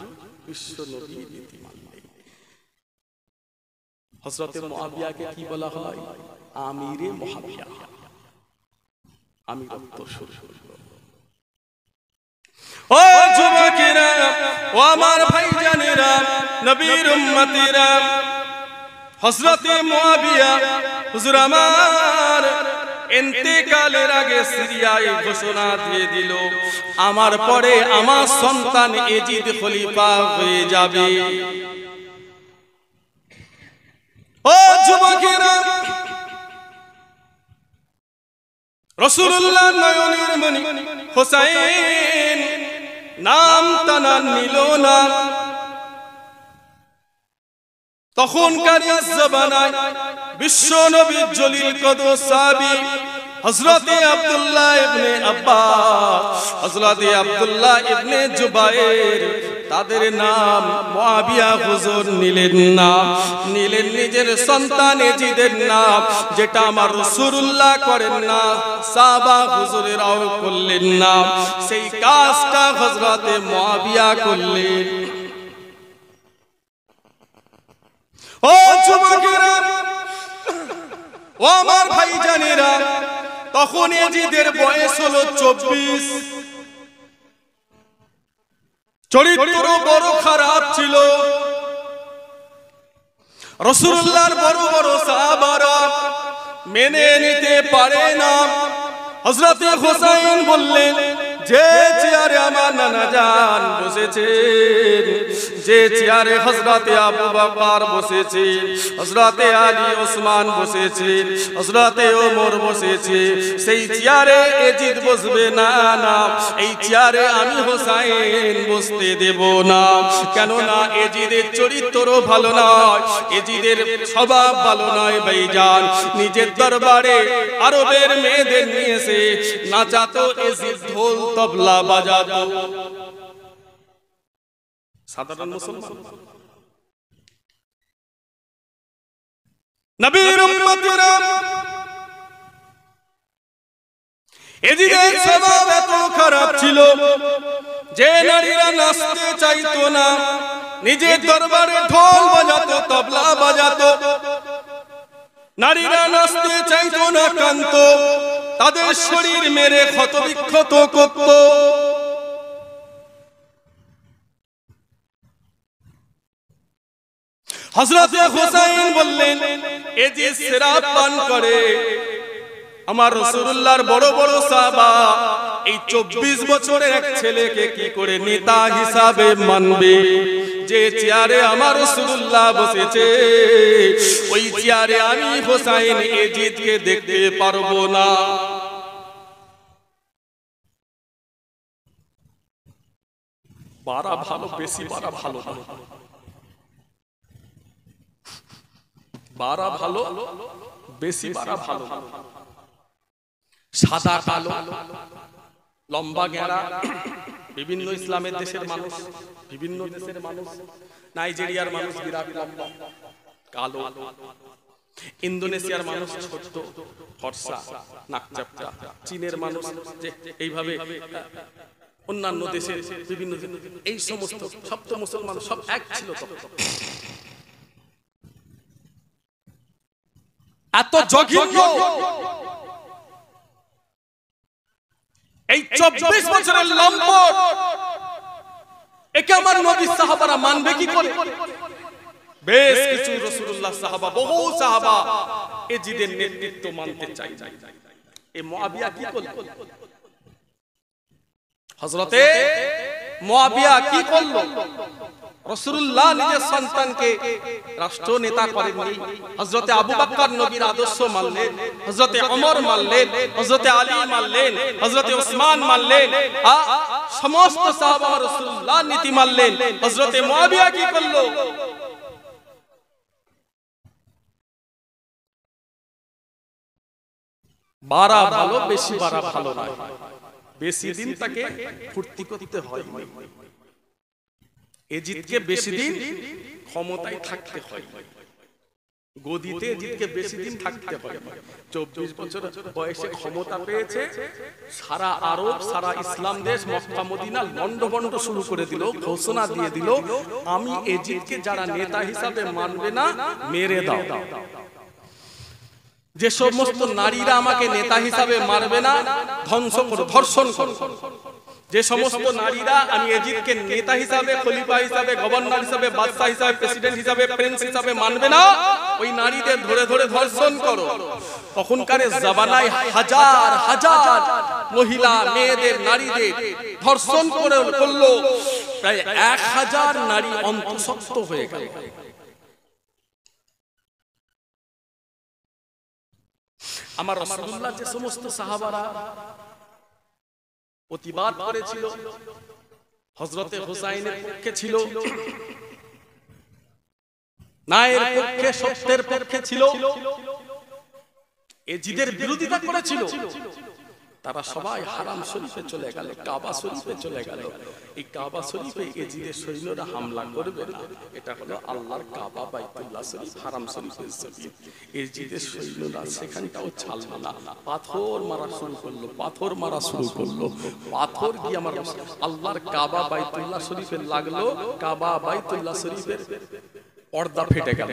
বিশ্বনবীর নীতি মানলেন। হযরতে মুআবিয়াকে কি বলা হয়? আমিরে মুআবিয়া, আমিরত্ব শুরু। ও যুবকেরা, ও আমার ভাইজানেরা, নবীর উম্মতেরা, হযরতে মুআবিয়া হুজুর আমার ইন্তেকালের আগে সিরিয়ায় ঘোষণা দিয়ে দিল, আমার পরে আমার সন্তান এজিদ খলিফা হয়ে যাবে। ও যুবকেরা, রাসূলুল্লাহ নয়নের মণি হোসেন নাম টানা নিল না। তখনকার জমানায় বিশ্ব নবীর জলিল কদর সাহাবী হযরতে আব্দুল্লাহ ইবনে আব্বাস, হযরতে আব্দুল্লাহ ইবনে জুবায়ের, তাদের নাম মুআবিয়া হুজুর নিলেন না, নিলেন নিজের সন্তান এজিদের নাম, যেটা আমার রাসূলুল্লাহ করেন না, সাহাবা হুজুরেরাও করলেন না, সেই কাজটা হযরতে মুআবিয়া করলেন। ও যুবকেরা, ও আমার ভাইজানেরা, তখন এজিদের বয়স হলো 24। চরিত্র বড় খারাপ ছিল। রাসূলুল্লাহর বড় বড় সাহাবারা মেনে নিতে পারে না। হযরতে হোসেন বললেন, যে চেয়ারে আমার নানা জান বসেছেন, যে চেয়ারে হযরতে আবু বকর বসেছেন, হযরতে আলী ওসমান বসেছেন, হযরতে ওমর বসেছে, সেই চেয়ারে এজিদ বসবে না, না এই চেয়ারে আমি হোসেন বসতে দেব না। কেন না এজিদের চরিত্র ভালো নয়, এজিদের স্বভাব ভালো নয় ভাইজান। নিজের দরবারে আরবের মেয়েদের নিয়ে এসে নাচাতো এজিদ, ঢোল তবলা বাজাতো। সাধারণ মুসলমান নবীর উম্মতেরা, এজিদের স্বভাব এত খারাপ ছিল যে নারীরা নাচতে চাইতো না, নিজের দরবারে ঢোল বাজাতো, তবলা বাজাতো। নারীরা নাচতে চাইতো না, কাঁদতো, তাদের শরীর মেরে ক্ষত বিক্ষত করত। হযরতে হোসেন বললেন, এজিদ শরাব পান করে। আমার রাসূলুল্লাহর বড় বড় সাহাবা এই 24 বছরের এক ছেলেকে কি করে নেতা হিসাবে মানবে? যে চেয়ারে আমার রাসূলুল্লাহ বসেছে ওই চেয়ারে আমি হোসাইন এজিদকে দেখতে পারবো না। বাড়া ভালো, বেশি বাড়া ভালো না। বাড়া ভালো, বেশি বাড়া ভালো। সাদা কালো, লম্বা গেঁড়া, বিভিন্ন ইসলামের দেশের মানুষ, বিভিন্ন দেশের মানুষ, নাইজেরিয়ার মানুষ বিরাট লম্বা কালো, ইন্দোনেশিয়ার মানুষ ছোট্ট ফর্সা নাকচাপটা, চীনের মানুষ যে এইভাবে, অন্যান্য দেশের বিভিন্ন, এই সমস্ত সব তো মুসলমান, সব এক ছিল। এত জঘন্য এই 24 বছরের লম্পট, একে আমার নবী সাহাবারা মানবে কি করে? বেশ কিছু রাসূলুল্লাহ সাহাবা, বহু সাহাবা এজিদের নেতৃত্ব মানতে চাই। এই মুআবিয়া কি করল? হযরতে মুআবিয়া কি করল? রাসূলুল্লাহ নিজের সন্তানকে রাষ্ট্র নেতা করেননি। হযরতে আবু বকর নবীর আদর্শ মানলেন, হযরতে ওমর মানলেন, হযরতে আলী মানলেন, হযরতে ওসমান মানলেন, সমস্ত সাহাবা রাসূলুল্লাহ নীতি মানলেন। হযরতে মুআবিয়া কি করল? বাড়া ভালো, বেশি বাড়া ভালো নয়। বেশি দিন তাকে ফুর্তি করতে হয়, এজিদকে বেশি দিন ক্ষমতায় থাকতে হয়, গদিতে এজিদকে বেশি দিন থাকতে হয়। 24 বছর বয়সে ক্ষমতা পেয়েছে, সারা আরব, সারা ইসলাম দেশ, মক্কা মদিনা লন্ডভন্ড শুরু করে দিল, ঘোষণা দিয়ে দিল, আমি এজিদকে যারা নেতা হিসাবে মানবে না মেরে দাও। যে সমস্ত নারীরা আমাকে নেতা হিসাবে মানবে না ধ্বংস করো, ধর্ষণ করো। যে সমস্ত নারীরা আমি এজিদকে নেতা হিসাবে, খলিফা হিসাবে, গভর্নর হিসাবে, বাদশা হিসাবে, প্রেসিডেন্ট হিসাবে, প্রিন্স হিসাবে মানবে না, ওই নারীদের ধরে ধরে ধর্ষণ করো। তখনকার জামানায় হাজার হাজার মহিলা, মেয়েদের, নারীদের ধর্ষণ করলো, প্রায় 1000 নারী অন্তঃসত্ত্বা হয়ে গেল। আমার রাসূলুল্লাহ যে সমস্ত সাহাবারা প্রতিবাদ করেছিল, হযরতে হুসাইনের পক্ষে ছিল, ন্যায়ের পক্ষে, সত্যের পক্ষে ছিল, এজিদের বিরোধিতা করেছিল, তারা সবাই হারাম শরীফে চলে গেল, কাবা শরীফে চলে গেল। এই কাবা শরীফে এজিদের সৈন্যরা হামলা করবে না, এটা হলো আল্লাহর কাবা, বাইতুল্লাহ শরীফ, হারাম শরীফের জমিন। এজিদের সৈন্যরা সেখানটাও ছাড়লো না, পাথর মারা শুরু করলো, পাথর মারা শুরু করলো। পাথর গিয়ে আমার আল্লাহর কাবা, বাইতুল্লাহ শরীফে লাগলো, কাবা, বাইতুল্লাহ শরীফের পর্দা ফেটে গেল।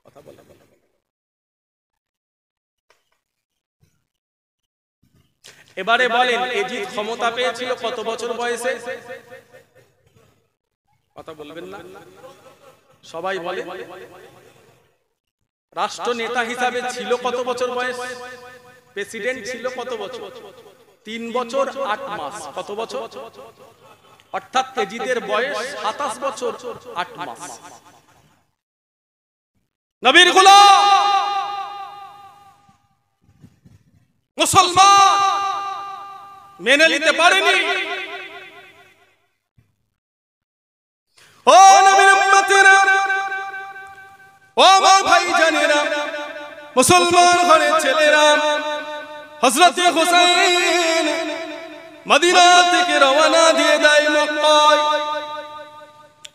কথা বলে এবারে বলেন, এজিদ ক্ষমতা পেয়েছিল কত বছর বয়সে? কথা বলবেন না? সবাই বলে। রাষ্ট্র নেতা হিসাবে ছিল কত বছর বয়স? প্রেসিডেন্ট ছিল কত বছর? 3 বছর 8 মাস। কত বছর? অর্থাৎ এজিদের বয়স 27 বছর 8 মাস। নবীর গোলাম মুসলমান মেনে নিতে পারেনি। ও নবীর উম্মতেরা, ও আমার ভাইজানেরা, মুসলমান ঘরের ছেলেরা, হযরতে হুসাইন মদিনা থেকে রওনা দিয়ে দেয় মক্কায়।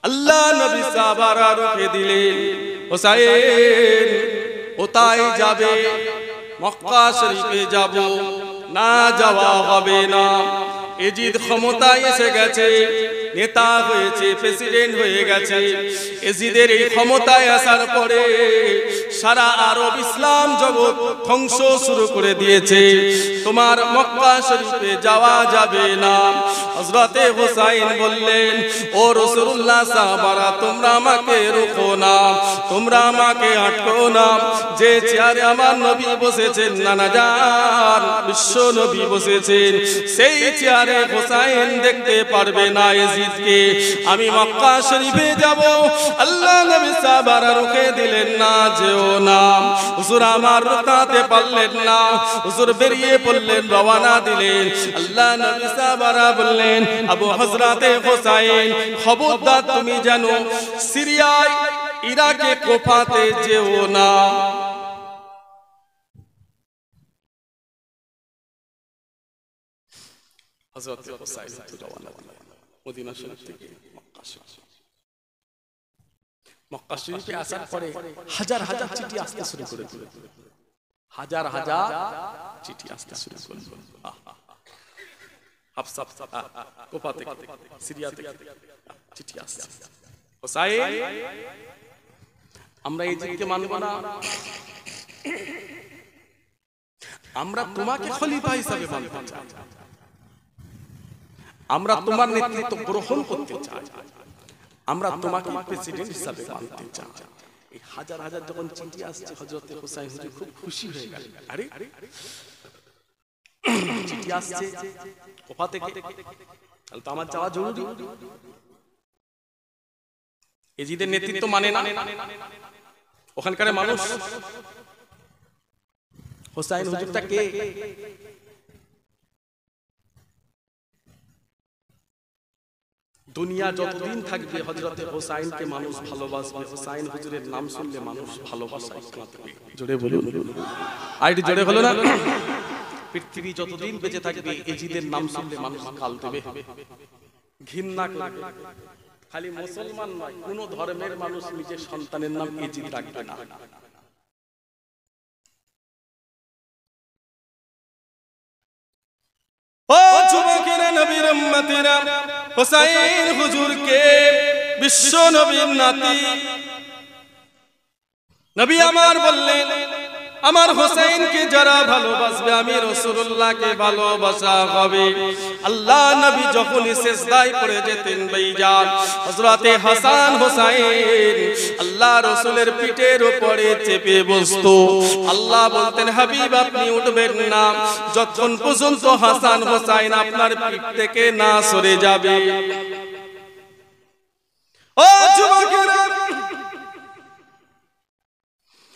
আল্লাহ নবী সাহাবারা রুখে দিলেন, হুসাইন কোথায় যাবে? মক্কা শরীফে যাব, না যাওয়া হবে না। এজিদ ক্ষমতায় এসে গেছে, নেতা হয়েছে, প্রেসিডেন্ট হয়ে গেছে। এজিদের এই ক্ষমতায় আসার পরে সারা আরব ইসলাম জগৎ ধ্বংস শুরু করে দিয়েছে, তোমার মক্কা শরীফে যাওয়া যাবে না। হযরতে হুসাইন বললেন, ও রাসূলুল্লাহ সাহাবারা, তোমরা আমাকে রোকো না, তোমরা আমাকে আটকো না। যে চেয়ারে আমার নবী বসেছেন, নানা জান বিশ্ব নবী বসেছেন, সেই চেয়ারে হুসাইন দেখতে পারবে না ইয়াজিদকে। আমি মক্কা শরীফে যাব। আল্লাহ নবী সাহাবারা রুখে দিলেন না, যেও না। হুজুর আমার রুকাতে পারলেন না, হুজুর বেরিয়ে পড়লেন, রওনা দিলেন। আল্লাহ নবী সাহাবারা বললেন, আবু হযরতে হুসাইন, খবরদার তুমি জানো সিরিয়ায় ইরাকে কোফাতে যেও না। হযরতে হুসাইন রওনা দিলেন মদিনা শরীফ থেকে মক্কা শরীফ। মক্কা শরীফে আসার পরে হাজার হাজার চিঠি আসতে শুরু করে দিল, হাজার হাজার চিঠি আসতে শুরু করে দিল। হাফসা কোফা থেকে, সিরিয়া থেকে চিঠি আসছে। হুসাইন, আমরা এই জিদকে মানব না, আমরা তোমাকে খলিফা হিসাবে মানতে চাই, আমরা তোমার নেতৃত্ব গ্রহণ করতে চাই, আমরা তোমাকে প্রেসিডেন্ট হিসাবে মানতে চাই। এই হাজার হাজার যখন চিঠি আসছে, হযরতে হুসাইন হুজুর খুব খুশি হয়ে গেলেন। আরে চিঠি আসছে কোফা থেকে, তাহলে তো আমার যাওয়া জরুরি। এজিদের নেতৃত্ব মানে না ওখানকার মানুষ। হুসাইন হুজুরটা কে? দুনিয়া যতদিন থাকবে হযরতে হুসাইনকে মানুষ ভালোবাসবে, হুসাইন হুজুরের নাম শুনলে মানুষ ভালোবাসায় কাঁদবে। জোরে বলুন, আইডি জোরে হলো না? পৃথিবী যতদিন বেঁচে থাকবে এজিদের নাম শুনলে মানুষ কাল দেবে, ঘৃণা করবে। খালি মুসলমান নয়, কোন ধর্মের মানুষ নিজের সন্তানের নাম এজিদ রাখবে না। ও যুবকেরা, নবীর উম্মতেরা, হুসাইন হুজুরকে বিশ্ব নবীর নাতি নবী আমার বললেন, আমার হুসাইনকে যারা ভালোবাসবে, আমি রাসূলুল্লাহকে ভালোবাসা হবে। আল্লাহ নবী যখন সিজদায় পড়ে যেতেন ভাইজান, হযরতে হাসান হুসাইন আল্লাহ রাসূলের পিঠের উপরে চেপে বসতো। আল্লাহ বলতেন, হাবিব আপনি উঠবেন না যতক্ষণ পর্যন্ত হাসান হুসাইন আপনার পিঠ থেকে না সরে যাবে। ও যুবকেরা,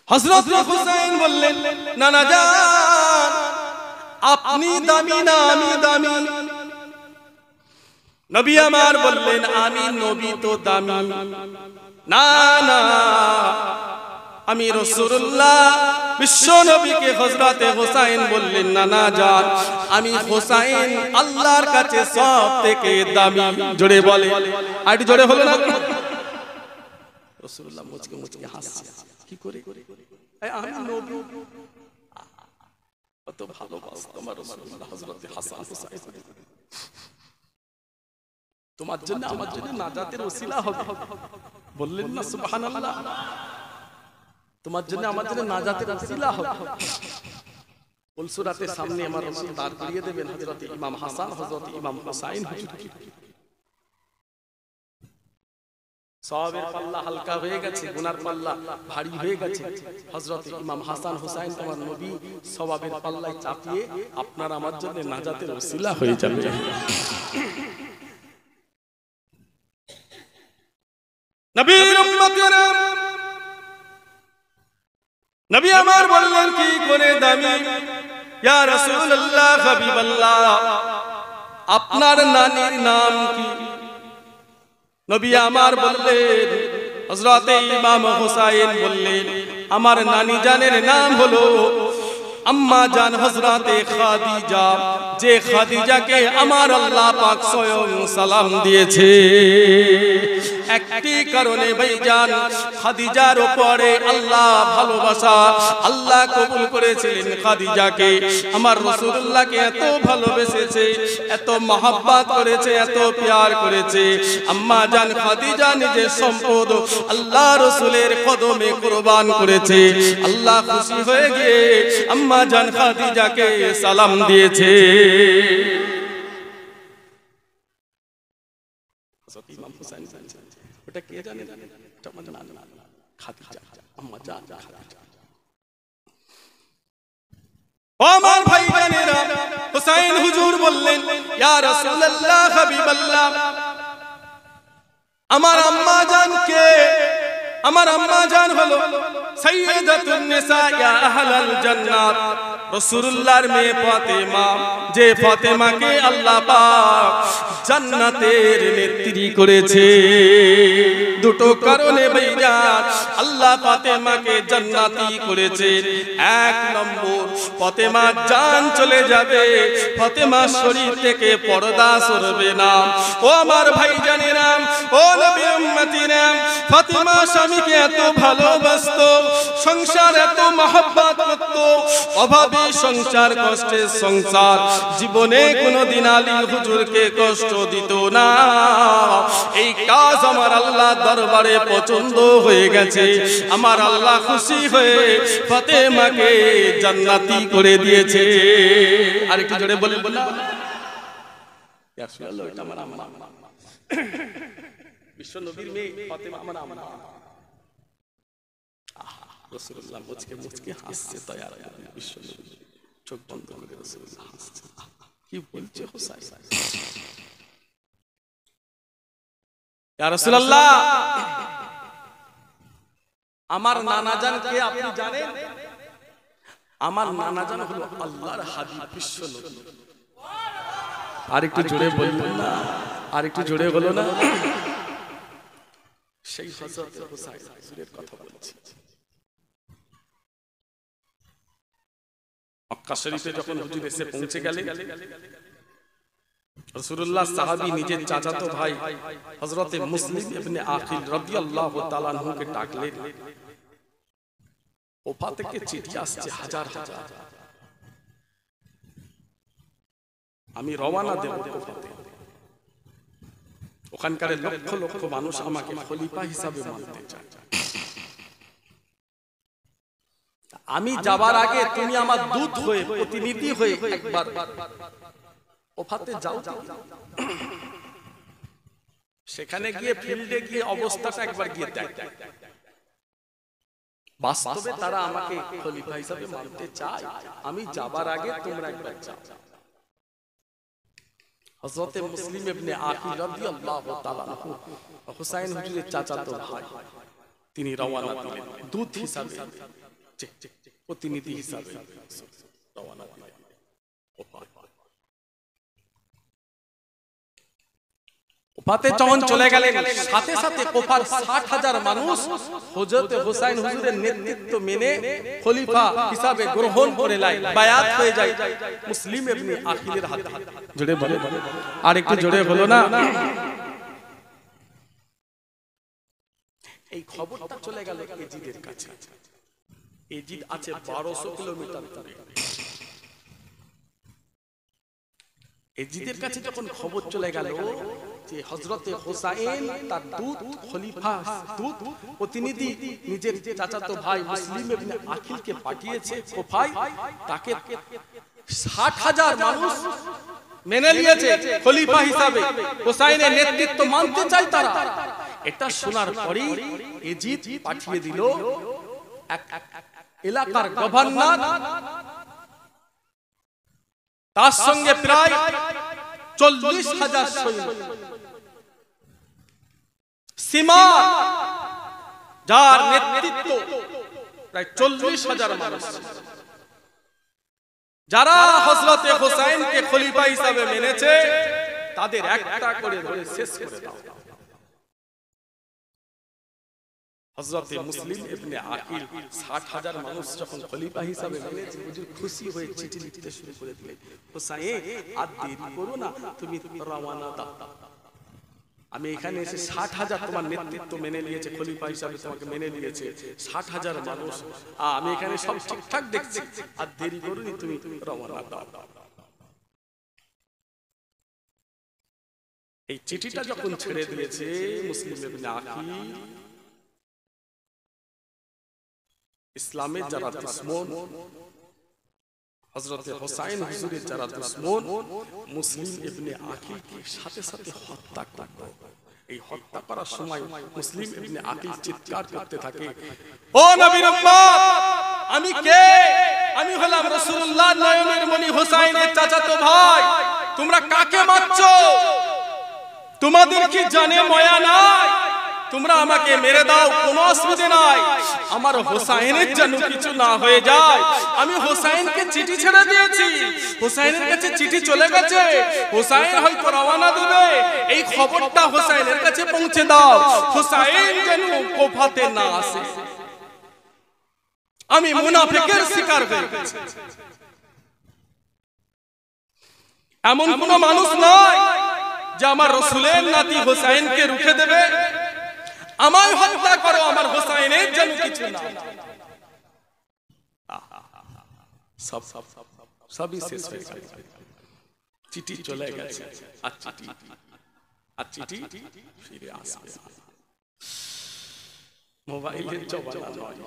হযরত হুসাইন বললেন, নানা জান আপনি দামি না আমি দামি? নবী আমার বললেন, আমি নবী তো দামি না, না আমি রাসূলুল্লাহ। বিশ্ব নবীকে হযরতে হুসাইন বললেন, নানা জান আমি হুসাইন আল্লাহর কাছে সব থেকে দামি। জোরে বলে, আর জোরে হলো না? রাসূলুল্লাহ মুচকে মুচকে হাসছে, কি করে? আমি নবী, কত ভালোবাসতো আমার রাসূলুল্লাহ হযরতে হাসান হুসাইন। তোমার জন্য আমার জন্য নাজাতের ওসিলা হবে, বললেন না সুবহানাল্লাহ? তোমার জন্য আমার জন্য নাজাতের ওসিলা হবে। পুলসুরাতের সামনে আমার রাসূল দাঁড় করিয়ে দেবেন হযরতে ইমাম হাসান, হযরতে ইমাম হুসাইন হুজুরকে। সওয়াবের পাল্লা হালকা হয়ে গেছে, গুনার পাল্লা ভারী হয়ে গেছে। হযরত ইমাম হাসান হুসাইন তোমার নবী সওয়াবের পাল্লায় চাপিয়ে আপনার আমার জন্য নাজাতের ওসিলা হয়ে যাবে। নবীর উম্মতেরা, নবী আমার বললেন, কি করে দামি? ইয়া রাসূলুল্লাহ, হাবিবাল্লাহ আপনার নানির নাম কি? নবী আমার বললেন, হযরতে ইমাম হুসাইন বললেন, আমার নানি জানের নাম হলো আম্মা জান হযরতে খাদিজা, যে খাদিজাকে আমার আল্লাহ পাক স্বয়ং সালাম দিয়েছে। একটি কারণে ভাইজান খাদিজার উপরে আল্লাহ ভালোবাসা, আল্লাহ কবুল করেছিলেন খাদিজাকে। আমার রাসূলুল্লাহকে এত ভালোবেসেছে, এত মহব্বত করেছে, এত প্যার করেছে। আম্মা জান খাদিজা নিজের সম্পদ আল্লাহ রাসূলের কদমে কুরবান করেছে। আল্লাহ খুশি হয়ে গিয়ে আম্মা জান খাদিজাকে সালাম দিয়েছে। ইমাম হুসাইন ওটা কে জানে? এটা মানে খাদিজা, আম্মা জান খাদিজা। ও আমার ভাইজানেরা, হুসাইন হুজুর বললেন, ইয়া রাসূলুল্লাহ, হাবিবাল্লাহ, আমার আম্মা জান কে? আমার আম্মা জান হলো সাইয়্যিদাতুন নিসা ইয়া আহলাল জান্নাত, রাসূলুল্লাহর মেয়ে ফাতেমা, যে ফাতেমাকে আল্লাহ পাক জান্নাতের নেত্রী করেছে। দুটো কারণে ভাইজান আল্লাহ ফাতেমাকে জান্নাতি করেছে। এক নম্বর, ফাতেমার জান চলে যাবে, ফাতেমার শরীর থেকে পর্দা সরবে না। ও আমার ভাইজানেরা, ও নবী উম্মতিরা, ফাতেমা স্বামীকে এত ভালোবাসতো, সংসার এত মহব্বত করত, অভাবে সংসার, কষ্টের সংসার, জীবনে কোনোদিন আলী হুজুরকে কষ্ট দিত না। এই কাজ আমার আল্লাহ দরবারে পছন্দ হয়ে গেছে। আমার আল্লাহ খুশি হয়ে ফাতেমাকে জান্নাতি করে দিয়েছে। আর একটু জোরে বলেন না, ইয়া রাসূলুল্লাহ, এটা আমার আম্মা, বিশ্ব নবীর মেয়ে ফাতেমা আমার আম্মা। রাসূলুল্লাহ মুচকে মুচকে হাসছে। তৈয়ার বিশ্ব নবী চোখ বন্ধ করে রাসূলুল্লাহ হাসছে। কি বলছে হুসাইন? ইয়া রাসূলুল্লাহ, আমার নানা জান কে আপনি জানেন? আমার নানা জান হলো আল্লাহর হাবিব বিশ্ব নবী। আর একটু জোরে বলবেন না, আর একটু জোরে হলো না? সেই হযরত হুসাইন হুজুরের কথা বলছি। মক্কা শরীফে যখন হুজুর এসে পৌঁছে গেলেন, রাসূলুল্লাহ সাহাবী নিজের চাচাতো ভাই হযরতে মুসলিম ইবনে আকিল রাদিয়াল্লাহু তাআলা আনহুকে ডাকলেন। ওফা থেকে চিঠি আসছে হাজার হাজার, আমি রওনা দেব ওফাতে। ওখানকার লক্ষ লক্ষ মানুষ আমাকে খলিফা হিসাবে মানতে চায়। আমি যাবার আগে তুমি আমার দূত হয়ে, প্রতিনিধি হয়ে একবার ওফাতে যাও। সেখানে গিয়ে ফিল্ডে গিয়ে অবস্থাটা একবার গিয়ে দেখ। বাস্তবে তারা আমাকে খলিফা হিসাবে মানতে চায়। আমি যাবার আগে তোমরা একবার যাও। হযরতে মুসলিম ইবনে আকিল রাদিয়াল্লাহু তাআলা আনহু হুসাইন হুজুরের চাচাতো ভাই, তিনি রওনা দিলেন দূত হিসাবে, প্রতিনিধি হিসাবে রওনা দিলেন। ওফাতে যখন চলে গেলেন, সাথে সাথে ওফার 60,000 মানুষ হযরত হুসাইন হুজুরের নেতৃত্ব মেনে খলিফা হিসাবে গ্রহণ করে নেয়, বায়াত হয়ে যায় মুসলিম ইবনে আকিলের হাতে। জোরে বলে, আর একটু জোরে হলো না? এই খবরটা চলে গেল এজিদের কাছে। এজিদ আছে 1200 কিলোমিটার দূরে। এজিদের কাছে যখন খবর চলে গেল যে হযরতে হুসাইন তার দূত, খলিফা দূত, প্রতিনিধি নিজের চাচাতো ভাই মুসলিম ইবনে আকিলকে পাঠিয়েছে কোফায়, তাকে 60,000 মানুষ মেনে নিয়েছে খলিফা হিসাবে, হুসাইনের নেতৃত্ব মানতে চায় তারা। এটা শোনার পরেই এজিদ পাঠিয়ে দিল এক এলাকার গভর্নর, তার সঙ্গে প্রায় 40,000 সৈন্য, সীমা যার নেতৃত্ব প্রায় 40,000 মানুষ, যারা হযরতে হুসাইনকে খলিফা হিসাবে মেনেছে, তাদের একটা করে ধরে শেষ করে দাও। হযরতে মুসলিম ইবনে আকিল 60,000 মানুষ যখন খলিফা হিসাবে মেনেছে, হুজুর খুশি হয়ে চিঠি লিখতে শুরু করে দিলেন, হুসাইন আর দেরি করো না, তুমি রওনা দাও। আমি এখানে এসে 60,000 তোমার নেতৃত্ব মেনে নিয়েছে, খলিফা হিসাবে তোমাকে মেনে নিয়েছে 60,000 মানুষ, আমি এখানে সব ঠিকঠাক দেখছি, আর দেরি করুনি, তুমি রওনা দাও। এই চিঠিটা যখন ছেড়ে দিয়েছে মুসলিম ইবনে আকিল, ইসলামের যারা দুশমন, হযরত হুসাইন হুজুরের যারা দুশমন, মুসলিম ইবনে আকিলকে সাথে সাথে হত্যা করলো। এই হত্যা করার সময় মুসলিম ইবনে আকিল চিৎকার করতে থাকে, ও নবীর উম্মত, আমি কে? আমি হলাম রাসূলুল্লাহ নয়নের মণি হুসাইনের চাচাতো ভাই। তোমরা কাকে মারছো? তোমাদের কি জানে মায়া নাই? তোমরা আমাকে মেরে দাও, কোনো অসুবিধা নাই, আমার হোসাইনের যেন কিছু না হয়ে যায়। আমি হোসাইনকে চিঠি ছেড়ে দিয়েছি, হোসাইনের কাছে চিঠি চলে গেছে, হোসাইন হয়তো রওনা দেবে, এই খবরটা হোসাইনের কাছে পৌঁছে দাও, হোসাইন যেন কুফাতে না আসে। আমি মুনাফিকের শিকার হয়ে গেছি। এমন কোন মানুষ নয় যে আমার রাসূলের নাতি হোসাইনকে রুখে দেবে। আমায় হত্যা করো, আমার হোসাইনের যেন কিছু না। সবই শেষ হয়ে গেছে, চিঠি চলে গেছে, আর চিঠি ফিরে আসবে। মোবাইলের জমানা নয়।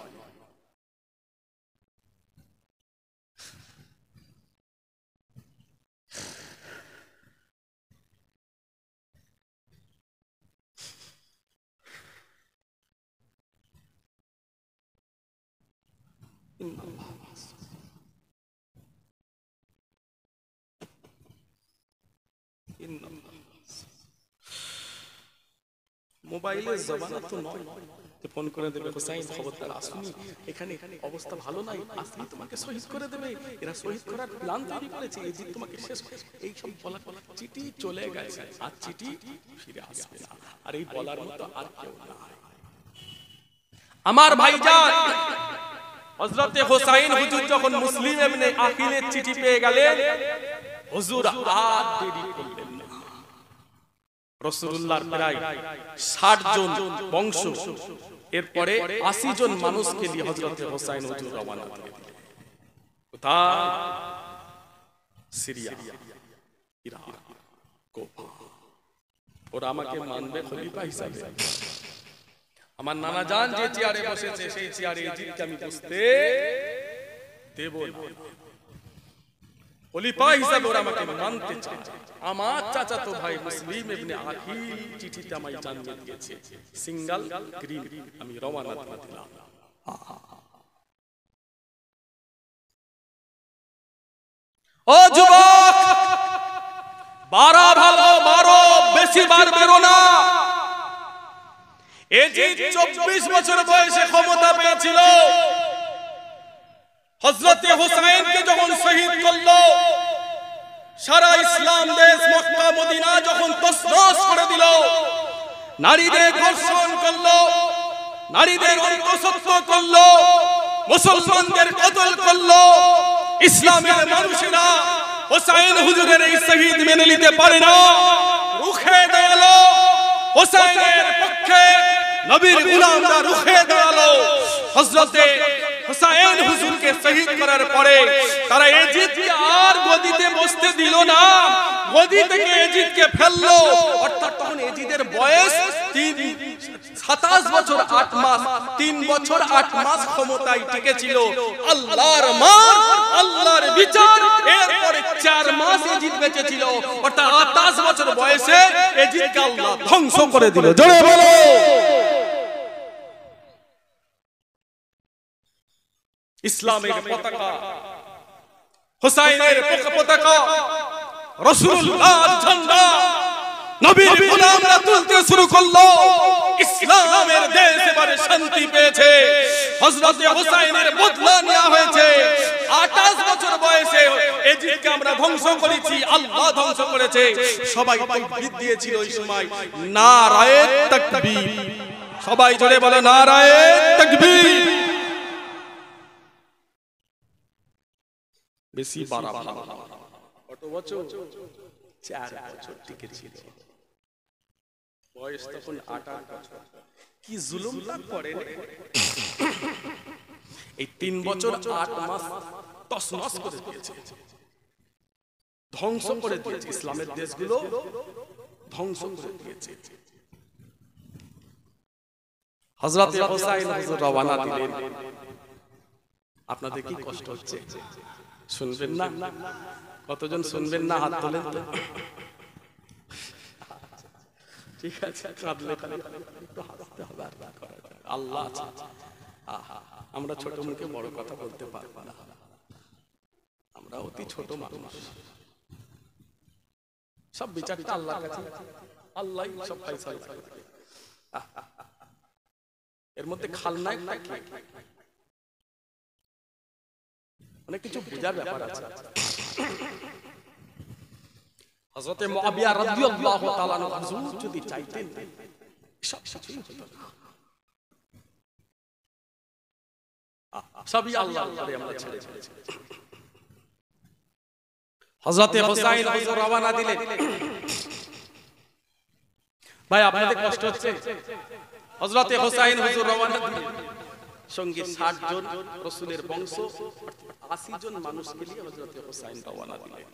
মোবাইলের জমানা তো নয়, ফোন করে দেবে, হোসাইন খবরদার আসুনি, এখানে অবস্থা ভালো নাই, আসলে তোমাকে শহীদ করে দেবে, এরা শহীদ করার প্ল্যান তৈরি করেছে, এই যে তোমাকে শেষ করে, এই সব বলা, চিঠি চলে গেছে, আর চিঠি ফিরে আসবে না। আর এই বলার মতো আর কেউ নাই। আমার ভাইজান হযরতে হোসাইন হুজুর যখন মুসলিম ইবনে আকিলের চিঠি পেয়ে গেলেন, হুজুর আর দেরি করলেন না। রাসূলুল্লাহর প্রায় 60 জন বংশ, এরপরে 80 জন মানুষকে নিয়ে হযরতে হোসাইন হুজুর রওনা দিলেন। কোথায়? সিরিয়া, ইরাক, কুফা। ওরা আমাকে মানবে খলিফা হিসাবে। আমার নানা জান যে চেয়ারে বসেছে, সেই চেয়ারে ইজিদকে আমি বসতে দেব না। খলিফা হিসাবে ওরা আমাকে মানতে চায়। আমার চাচাতো ভাই মুসলিম ইবনে আকিল চিঠিতে আমায় জানিয়ে দিয়েছে, সিঙ্গেল গ্রিন, আমি রওনা দিলাম। ও যুবক, বারা ভালো মারো, বেশি বার বেরো না। এজিদ 24 বছর বয়সে ক্ষমতা পেয়েছিল। হযরতে হুসাইনকে যখন শহীদ করলো, সারা ইসলাম দেশ মক্কা মদিনা যখন তছনছ করে দিল, নারীদের ধর্ষণ করলো, নারীদের অন্তঃসত্ত্ব করলো, মুসলমানদের কতল করলো, ইসলামের মানুষেরা হুসাইন হুজুরের এই শহীদ মেনে নিতে পারে না, রুখে দাঁড়ালো। হুসাইনের পক্ষে নবীর গোলামরা রুখে দাঁড়ালো। হযরতে হুসাইন হুজুরকে শহীদ করার পরে তারা এজিদকে আর গদিতে বসতে দিল না, গদি থেকে এজিদকে ফেললো। অর্থাৎ তখন এজিদের বয়স 27 বছর 8 মাস, 3 বছর 8 মাস ক্ষমতায় টিকেছিল। আল্লাহর মান, আল্লাহর বিচার, এরপরে 4 মাস এজিদ বেঁচে ছিল। অর্থাৎ 28 বছর বয়সে এজিদকে আল্লাহ ধ্বংস করে দিল। জোরে বলো। ইসলামের পতাকা, হুসাইনের পতাকা, রাসূলুল্লাহর ঝান্ডা, নবীর গোলামরা তুলতে শুরু করলো। ইসলামের দেশ এবারে শান্তি পেয়েছে। হযরতে হুসাইনের বদলা নেওয়া হয়েছে। 28 বছর বয়সে এজিদকে আমরা ধ্বংস করেছি, আল্লাহ ধ্বংস করেছে। সবাই তাকবীর দিয়েছিল ওই সময়, নারায়ে তাকবীর। সবাই জোরে বলো নারায়ে তাকবীর। বেশি বাড়া কত বছর? 4 বছর টিকেছিল। বয়স তখন 8 বছর। কি জুলুমটা করেন! এই 3 বছর 8 মাস তছনছ করে দিয়েছে, ধ্বংস করে দিয়েছে, ইসলামের দেশগুলো ধ্বংস করে দিয়েছে। হযরত হুসাইন হুজুর রওনা দিলেন। আপনাদের কি কষ্ট হচ্ছে? শুনবেন না? কতজন শুনবেন না? হাত তোলেন তো। ঠিক আছে, কাঁদলে একটু হাসতে হবে, আর করা যাবে। আল্লাহ আছে। আমরা ছোট মুখে বড় কথা বলতে পারবো না, আমরা অতি ছোট মানুষ। সব বিচারটা আল্লাহর কাছে, আল্লাহই সব ফয়সালা করবে। এর মধ্যে খালনায়ক কি? অনেক কিছু বোঝার ব্যাপার আছে। হযরত মুআবিয়া রাদিয়াল্লাহু তাআলা হুজুর যদি চাইতেন সব কিছুই হতো না। সবই আল্লাহর উপরে আমরা ছেড়ে দিয়েছি। হযরত হুসাইন হুজুর রওনা দিলেন। ভাই আপনাদের কষ্ট হচ্ছে? হযরত হুসাইন হুজুর রওনা দিলেন, সঙ্গে 60 জন রাসূলের বংশ, 80 জন মানুষকে নিয়ে হযরত হুসাইন রওনা দিলেন।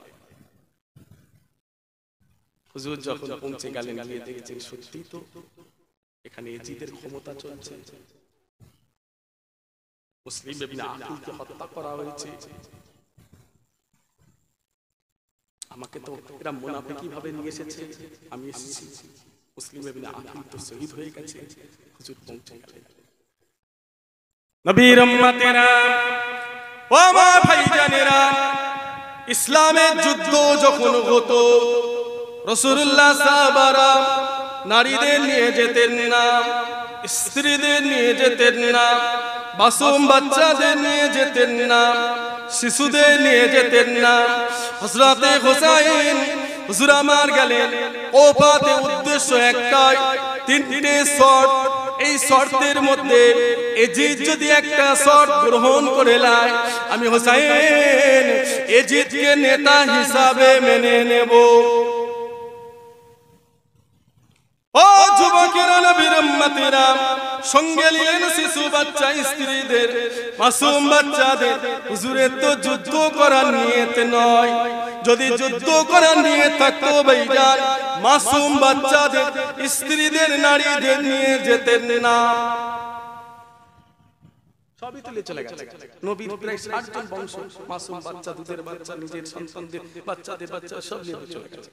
হুজুর যখন পৌঁছে গেলেন, গিয়ে দেখেছেন সত্যি তো এখানে এজিদের ক্ষমতা চলছে। মুসলিম ইবনে আকিলকে হত্যা করা হয়েছে। আমাকে তো এরা মুনাফিকি ভাবে নিয়ে এসেছে, আমি এসেছি। মুসলিম ইবনে আকিল তো শহীদ হয়ে গেছে। হুজুর পৌঁছে গেলেন। নবীর উম্মতেরা, ও আমার ভাইজানেরা, ইসলামের যুদ্ধ যখন হতো, রাসূলুল্লাহ সাহাবারা নারীদের নিয়ে যেতেন না, স্ত্রীদের নিয়ে যেতেন না, মাসুম বাচ্চাদের নিয়ে যেতেন না, শিশুদের নিয়ে যেতেন না। হযরত হুসাইন হুজুর আমার গেলেন, ওফাতে উদ্দেশ্য একটাই, 3টে শর্ত। এই শর্তের মধ্যে এজিদ যদি একটা শর্ত গ্রহণ করে নেয়, আমি হুসাইন এজিদকে নেতা হিসাবে মেনে নেব। ও যুবকেরা, নবীর উম্মতেরা, সঙ্গে নিলেন শিশু বাচ্চা, স্ত্রীদের, মাসুম বাচ্চাদের। হুজুরের তো যুদ্ধ করার নিয়ত নয়। যদি যুদ্ধ করার নিয়ত থাকতো ভাইজান, মাসুম বাচ্চাদের, স্ত্রীদের, নারীদের নিয়ে যেতেন না। সবই তুলে চলে গেছে। নবীর প্রায় 60 জন বংশ, মাসুম বাচ্চা, দুধের বাচ্চা, নিজের সন্তানদের, বাচ্চাদের বাচ্চা সব নিয়ে চলে গেছে।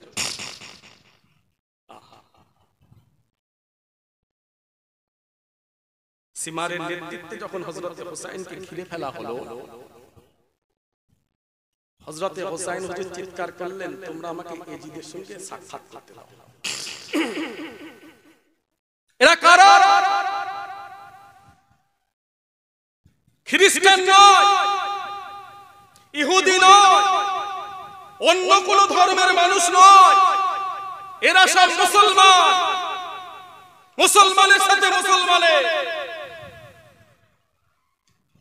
সিমারের নেতৃত্বে যখন হযরত হুসাইনকে ঘিরে ফেলা হলো, হযরত হুসাইন হুজুর চিৎকার করলেন, তোমরা আমাকে এজিদের সঙ্গে সাক্ষাৎ করতে দাও। এরা কারা? খ্রিস্টান নয়, ইহুদি নয়, অন্য কোন ধর্মের মানুষ নয়, এরা সব মুসলমান। মুসলমানের সাথে মুসলমানের।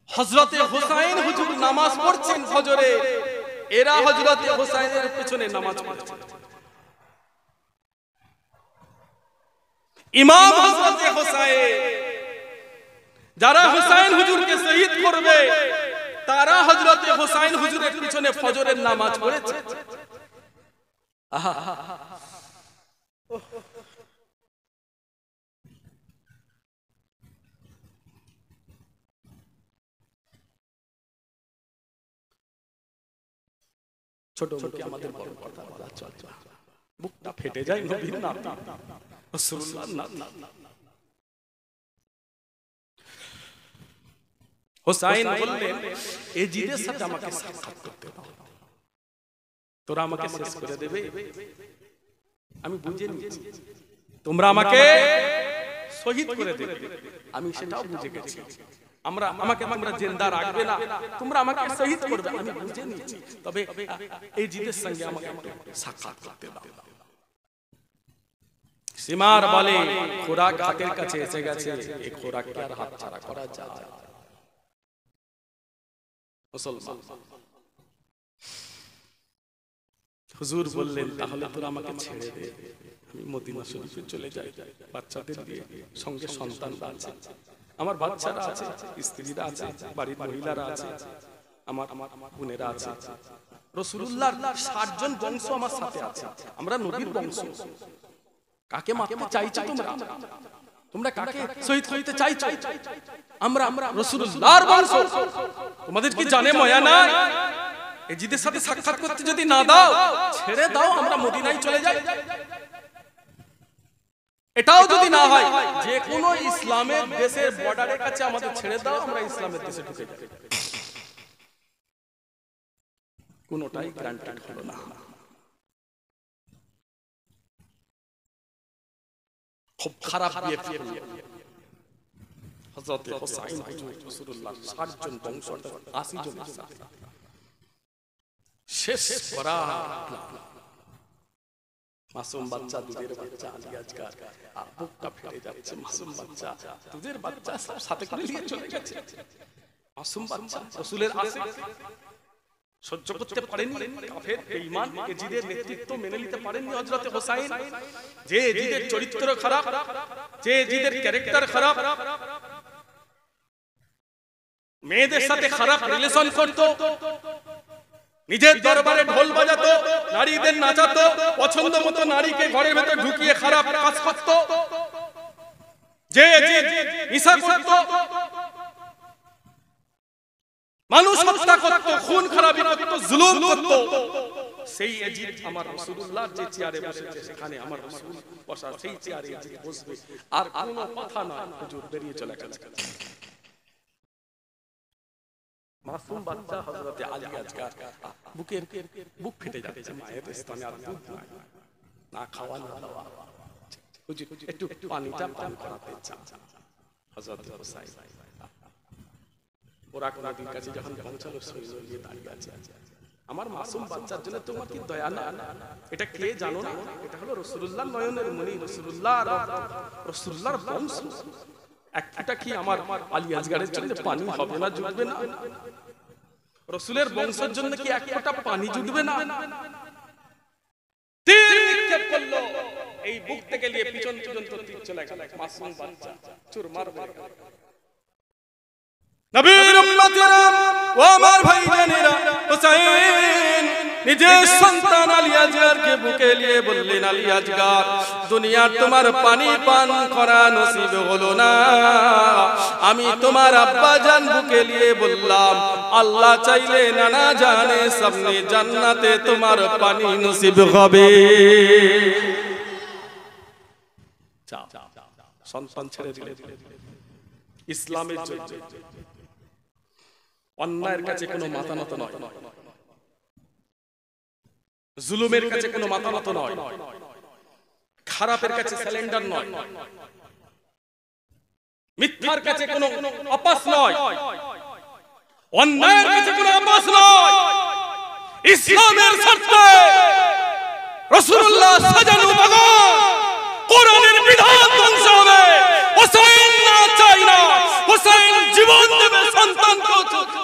হযরতে হুসাইন হুজুর নামাজ পড়ছেন ফজরে, এরা হযরতে হুসাইনের পিছনে নামাজ পড়ছে। ইমাম হযরতে হুসাইন, যারা হুসাইন হুজুরকে শহীদ করবে, তারা হযরতে হুসাইন হুজুরের পিছনে ফজরের নামাজ পড়েছে। ছোট মুখে আমাদের বড় কথা বলা চলে না, বুকটা ফেটে যায় নবীর নাম, রাসূলুল্লাহর নাম। হুসাইন বললেন, এজিদের সাথে আমাকে সাক্ষাৎ করতে দাও। তোরা আমাকে শেষ করে দেবে, আমি বুঝে নিয়েছি। তোমরা আমাকে শহীদ করে দেবে, আমি সেটাও বুঝে গেছি। আমাকে তোমরা জিন্দা রাখবে না, তোমরা আমাকে শহীদ করবে, আমি বুঝে নিয়েছি। তবে এই জিদের সঙ্গে আমাকে সাক্ষাৎ করতে দাও। সিমার বলে, খোরাক হাতের কাছে এসে গেছে, এই খোরাককে আর হাতছাড়া করা যায় না। মুসলমান হুজুর বললেন তাহলে তোরা আমাকে ছেড়ে দে, আমি মদিনা শরীফে চলে যাই, বাচ্চাদের দিয়ে, সঙ্গে সন্তানরা আছে, আমার বাচ্চারা আছে, স্ত্রীরা আছে, বাড়ির মহিলারা আছে, আমার বোনেরা আছে, রাসূলুল্লাহর 60 জন বংশ আমার সাথে আছে, আমরা নবীর বংশ। কাকে মারতে চাইছো তোমরা? তোমরা কাকে শহীদ করতে চাইছো? আমরা রাসূলুল্লাহর বংশ। তোমাদের কি জানে মায়া না? এজিদের সাথে সাক্ষাৎ করতে যদি না দাও, ছেড়ে দাও, আমরা মদিনায় চলে যাই। এটাও যদি না হয়, যে কোনো ইসলামের দেশের বর্ডারের কাছে আমাদের ছেড়ে দাও, আমরা ইসলামের দেশে ঢুকে যাই। কোনোটাই গ্রান্টেড হলো না। খুব খারাপ বিয়ে করলেন হযরত হুসাইন হুজুর রাসূলুল্লাহ 60 জন বংশ 80 জনের সাথে শেষ করা। মাসুম বাচ্চা, দুধের বাচ্চা, আলী আজকার বুকটা ফেটে যাচ্ছে। মাসুম বাচ্চা, দুধের বাচ্চা সব সাথে করে নিয়ে চলে গেছে। মাসুম বাচ্চা রাসূলের আশিক, সহ্য করতে পারেননি কাফের বেঈমান এজিদের নেতৃত্ব মেনে নিতে পারেননি হযরত হুসাইন। যে এজিদের চরিত্র খারাপ, যে এজিদের ক্যারেক্টার খারাপ, মেয়েদের সাথে খারাপ রিলেশন করত, নিজের দরবারে ঢোল বাজাতো, নারীদের নাচাতো, পছন্দ মতো নারীকে ঘরের ভেতর ঢুকিয়ে খারাপ কাজ করত, যে নেশা করত, মানুষ হত্যা করত, খুন খারাপি করত, জুলুম করত, সেই এজিদ আমার রাসূলুল্লাহর যে চেয়ারে বসেছে সেখানে আমার রাসূল বসা, সেই চেয়ারে এজিদ বসবে। আর কোনো কথা না, হুজুর বেরিয়ে চলে গেছে। মাসুম বাচ্চা হযরত আলী আজকার বুক ফেটে যাচ্ছে, মায়ের স্তনে আর দুধ নাই, না খাওয়া না দাওয়া। হুজুর একটু পানিটা পান করাতে চান হযরত হুসাইন। ওরা নবীর কাছে যখন পৌঁছালো, সৈন্য নিয়ে দাঁড়িয়ে আছে। আমার মাসুম বাচ্চার জন্য তোমার কি দয়া না? এটা কে জানো না? এটা হলো রাসূলুল্লাহর নয়নের মণি, রাসূলুল্লাহর বংশ। এক ফোঁটা কি আমার আলী আজগারের জন্য পানি হবে না, জুটবে না? রাসূলের বংশের জন্য কি এক ফোঁটা পানি জুটবে না? তীর নিক্ষেপ করলো, এই বুক থেকে নিয়ে পিছন পর্যন্ত তীর চলে গেল। মাসুম বাচ্চা চুরমার হয়ে গেল। নবীর উম্মতেরা ও আমার ভাইজানেরা, হুসাইন নিজের সন্তান আলী আজগারকে বুকে নিয়ে বললেন, আলী আজগার, দুনিয়ার তোমার পানি পান করা নসিব হলো না, আমি তোমার আব্বা জান বুকে নিয়ে বললাম, আল্লাহ চাইলে নানা জানে সামনে জান্নাতে তোমার পানি নসিব হবে। সন্তান ছেড়ে দিলেন ইসলামের জন্য। অন্যায়ের কাছে কোনো মাথা নত নয়, জুলুমের কাছে কোনো মাথা নত নয়, খারাপের কাছে স্যালেন্ডার নয়, মিথ্যার কাছে কোনো অপাস নয়, অন্যায়ের কাছে কোনো অপাস নয়। ইসলামের স্বার্থে রাসূলুল্লাহ সাজানো বাগান, কোরআনের বিধান ধ্বংস হবে। হুসাইন না চাই না, হুসাইন জীবন দেবে, সন্তানকে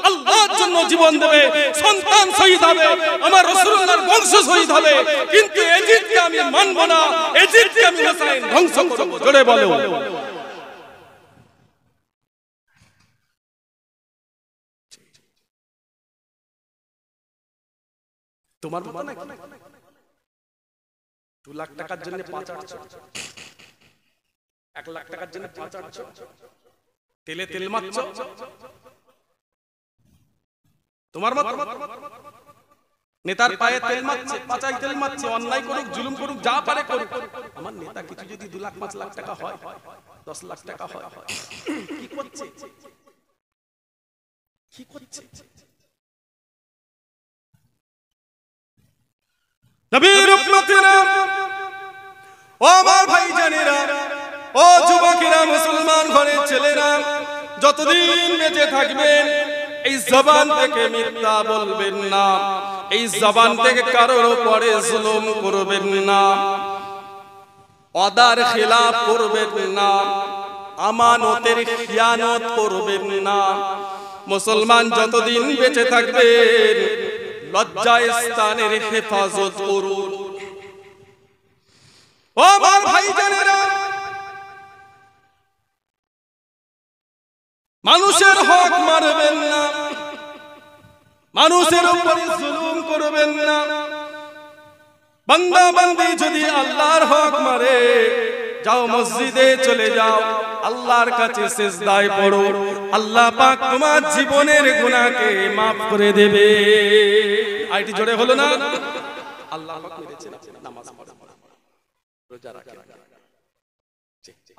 আল্লাহর জন্য জীবন দেবে, সন্তান শহীদ হবে, আমার রাসূলুল্লাহর বংশ শহীদ হবে, কিন্তু এজিদকে আমি মানব না, এজিদকে আমি হুসাইন ধ্বংস করব। জোরে বলো। তোমার মত না 2 লাখ টাকার জন্য 5 আটছো, 1 লাখ টাকার জন্য 5 আটছো, তেলে তেল মারছো। তোমার মত নেতার পায়ে তেল মারছে, পাচাই তেল মারছে, অন্যায় করুক, জুলুম করুক, যা পারে করুক। আমার নেতা কিছু যদি 2 লাখ 5 লাখ টাকা হয়, 10 লাখ টাকা হয়, কি করছে? কি করছে? নবীর উম্মতেরা ও আমার ভাইজানেরা, ও যুবকেরা, মুসলমান ঘরের ছেলেরা, যতদিন বেঁচে থাকবেন এই জবান থেকে মিথ্যা বলবেন না, এই জবান থেকে কারোর উপরে জুলুম করবেন না, ওয়াদার খিলাফ করবেন না, আমানতের খিয়ানত করবেন না। মুসলমান যতদিন বেঁচে থাকবেন লজ্জায় স্থানের হেফাজত করুন। ও আমার ভাইজানেরা, মানুষের হক মারবেন না, মানুষের উপরে জুলুম করবেন না। বান্দা বান্দি যদি আল্লাহর হক মারে, যাও মসজিদে চলে যাও, আল্লাহর কাছে সিজদায় পড়ো, আল্লাহ পাক তোমার জীবনের গুনাহকে maaf করে দেবে। আইটি জোরে হলো না? আল্লাহ পাক মেরেছেন নামাজ পড়ো, রোজা রাখেন,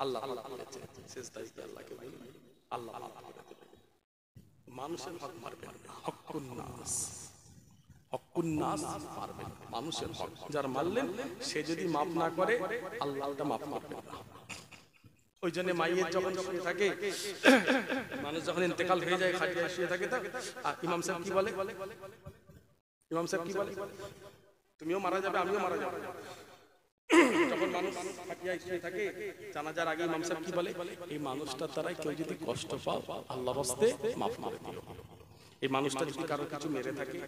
আল্লাহ পাক মেরেছেন সিজদায় গিয়ে আল্লাহকে বলুন, আল্লাহ maaf করে দেবে। মানুষের হক মারবেন না, হকুন নাস, হকুন নাস মারবেন, মানুষের হক যার মারলেন সে যদি maaf না করে আল্লাহ ওটা maaf করবেন না। ওই জন্য মাইয়ের যখন শুয়ে থাকে, মানুষ যখন ইন্তেকাল হয়ে যায় খাটিয়ায় শুয়ে থাকে, আর ইমাম সাহেব কি বলে? ইমাম সাহেব কি বলে? তুমিও মারা যাবে, আমিও মারা যাব। যখন মানুষ খাটিয়ায় শুয়ে থাকে জানাজার আগে ইমাম সাহেব কি বলে? এই মানুষটার দ্বারা কেউ যদি কষ্ট পাও আল্লাহর রাস্তে maaf করে দিও। এই মানুষটা যদি কারো কিছু মেরে থাকে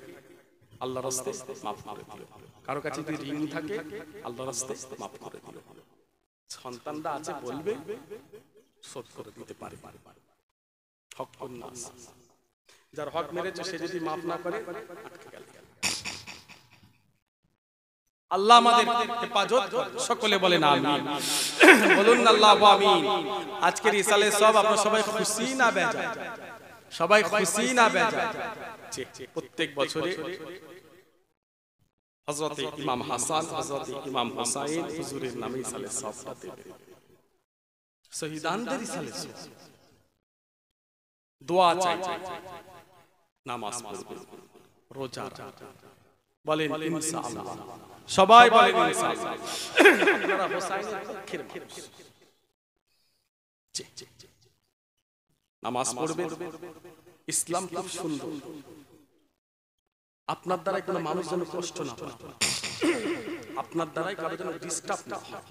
আল্লাহর রাস্তে maaf করে দিও। কারো কাছে যদি ঋণ থাকে আল্লাহর রাস্তে maaf করে দিও। সন্তানরা আছে বলবে, শোধ করে দিতে পারে। হকুন নাস, যার হক মেরেছে সে যদি maaf না করে আটকে গেল। আল্লাহ আমাদের হেফাজত করে, সকলে বলেন আমিন। বলুন আল্লাহু আমিন। আজকের ইসালে সব আপনারা সবাই খুশি না বেজার? সবাই খুশি না বেজার? প্রত্যেক বছরে হযরত ইমাম হাসান, হযরত ইমাম হুসাইন হুজুরের নামে ইসালে সব পাতে, শহীদানদের ইসালে সব, দোয়া চাই, নামাজ পড়বেন, রোজা রাখবেন, বলেন ইনশাআল্লাহ, সবাই বলেন ইনশাআল্লাহ। আপনারা হুসাইনের পক্ষের মানুষ, নামাজ পড়বেন। ইসলাম খুব সুন্দর, আপনার দ্বারাই কোনো মানুষ যেন কষ্ট না পায়, আপনার দ্বারাই কারো যেন ডিস্টার্ব না হয়।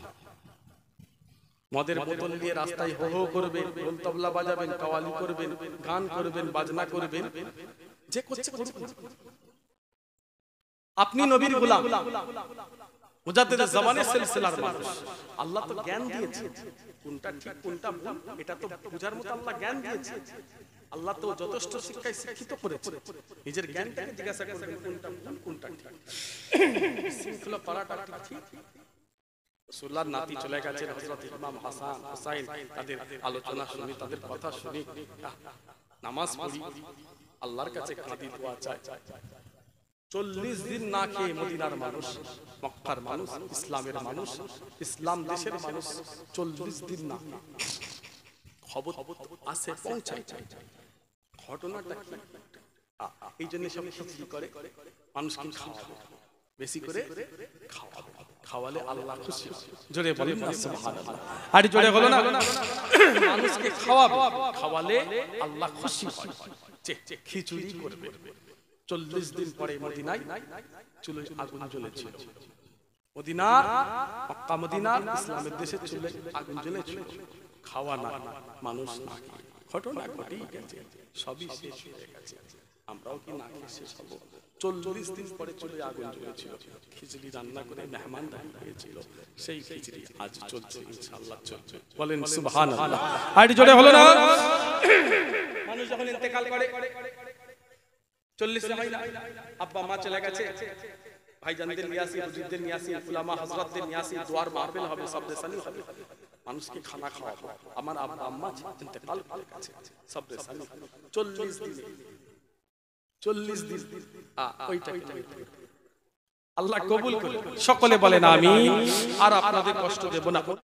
মদের বোতল নিয়ে রাস্তায় হো হো করবেন, ঢোল তবলা বাজাবেন, কাওয়ালি করবেন, গান করবেন, বাজনা করবেন, যে করছে করুন। আপনি নবীর গোলাম, মুজাদ্দিদের জামানের সিলসিলার মানুষ। আল্লাহ তো জ্ঞান দিয়েছে, কোনটা ঠিক কোনটা ভুল এটা তো বুঝার মতো আল্লাহ জ্ঞান দিয়েছে। আল্লাহ তো যথেষ্ট শিক্ষায় শিক্ষিত করেছে, নিজের জ্ঞানটাকে জিজ্ঞাসা করবেন কোনটা ভুল কোনটা ঠিক। শৃঙ্খলা পারাটা ঠিক। রাসূলুল্লাহর নাতি চলে গেছেন হযরত ইমাম হাসান হুসাইন, তাদের আলোচনা শুনি, তাদের কথা শুনি, নামাজ পড়ি, আল্লাহর কাছে কাঁদি, দোয়া চাই। 40 দিন না খেয়ে মদিনার মানুষ, মক্কার মানুষ, ইসলামের মানুষ, ইসলাম দেশের মানুষ 40 দিন না খবর আসে পৌঁছায়। ঘটনাটা কি? এই জন্য সব খিচড়ি করে, মানুষকে খাওয়াবে, বেশি করে খাওয়াবে, খাওয়ালে আল্লাহ খুশি হয়। জোরে বলেন না সুবহানাল্লাহ। আর জোরে বলো না, মানুষকে খাওয়াবে, খাওয়ালে আল্লাহ খুশি হয়। খিচুড়ি করবে। 40 দিন পরে মদিনায় চুলে আগুন জ্বলেছিল। মদিনার, মক্কা মদিনার ইসলামের দেশে চুলে আগুন জ্বলেছিল। খাওয়া না, মানুষ না, ঘটনা ঘটেই গেছে, সবই শেষ হয়ে গেছে। আমরাও কি না খেয়ে শেষ হবো? 40 দিন পরে চুলে আগুন জ্বলেছিল, খিচুড়ি রান্না করে মেহমানদারি হয়েছিল, সেই খিচুড়ি আজ চলছে, ইনশাআল্লাহ চলছে। বলেন সুবহানাল্লাহ। আর জোরে হলো না? মানুষ যখন ইন্তেকাল করে 40 হয় না, আব্বা মা চলে গেছে, ভাইজানদের নিয়ে আসি, হুজুরদের নিয়ে আসি, উলামা হযরতদের নিয়ে আসি, দোয়ার মাহফিল হবে, সবরে সানি হবে, মানুষকে খানা খাওয়াবো। আমার আব্বা আম্মা ইন্তেকাল করে গেছে, সবরে সানি 40 দিন, 40 দিন ওইটা আল্লাহ কবুল করে। সকলে বলেন আমিন। আর আপনাদের কষ্ট দেব না।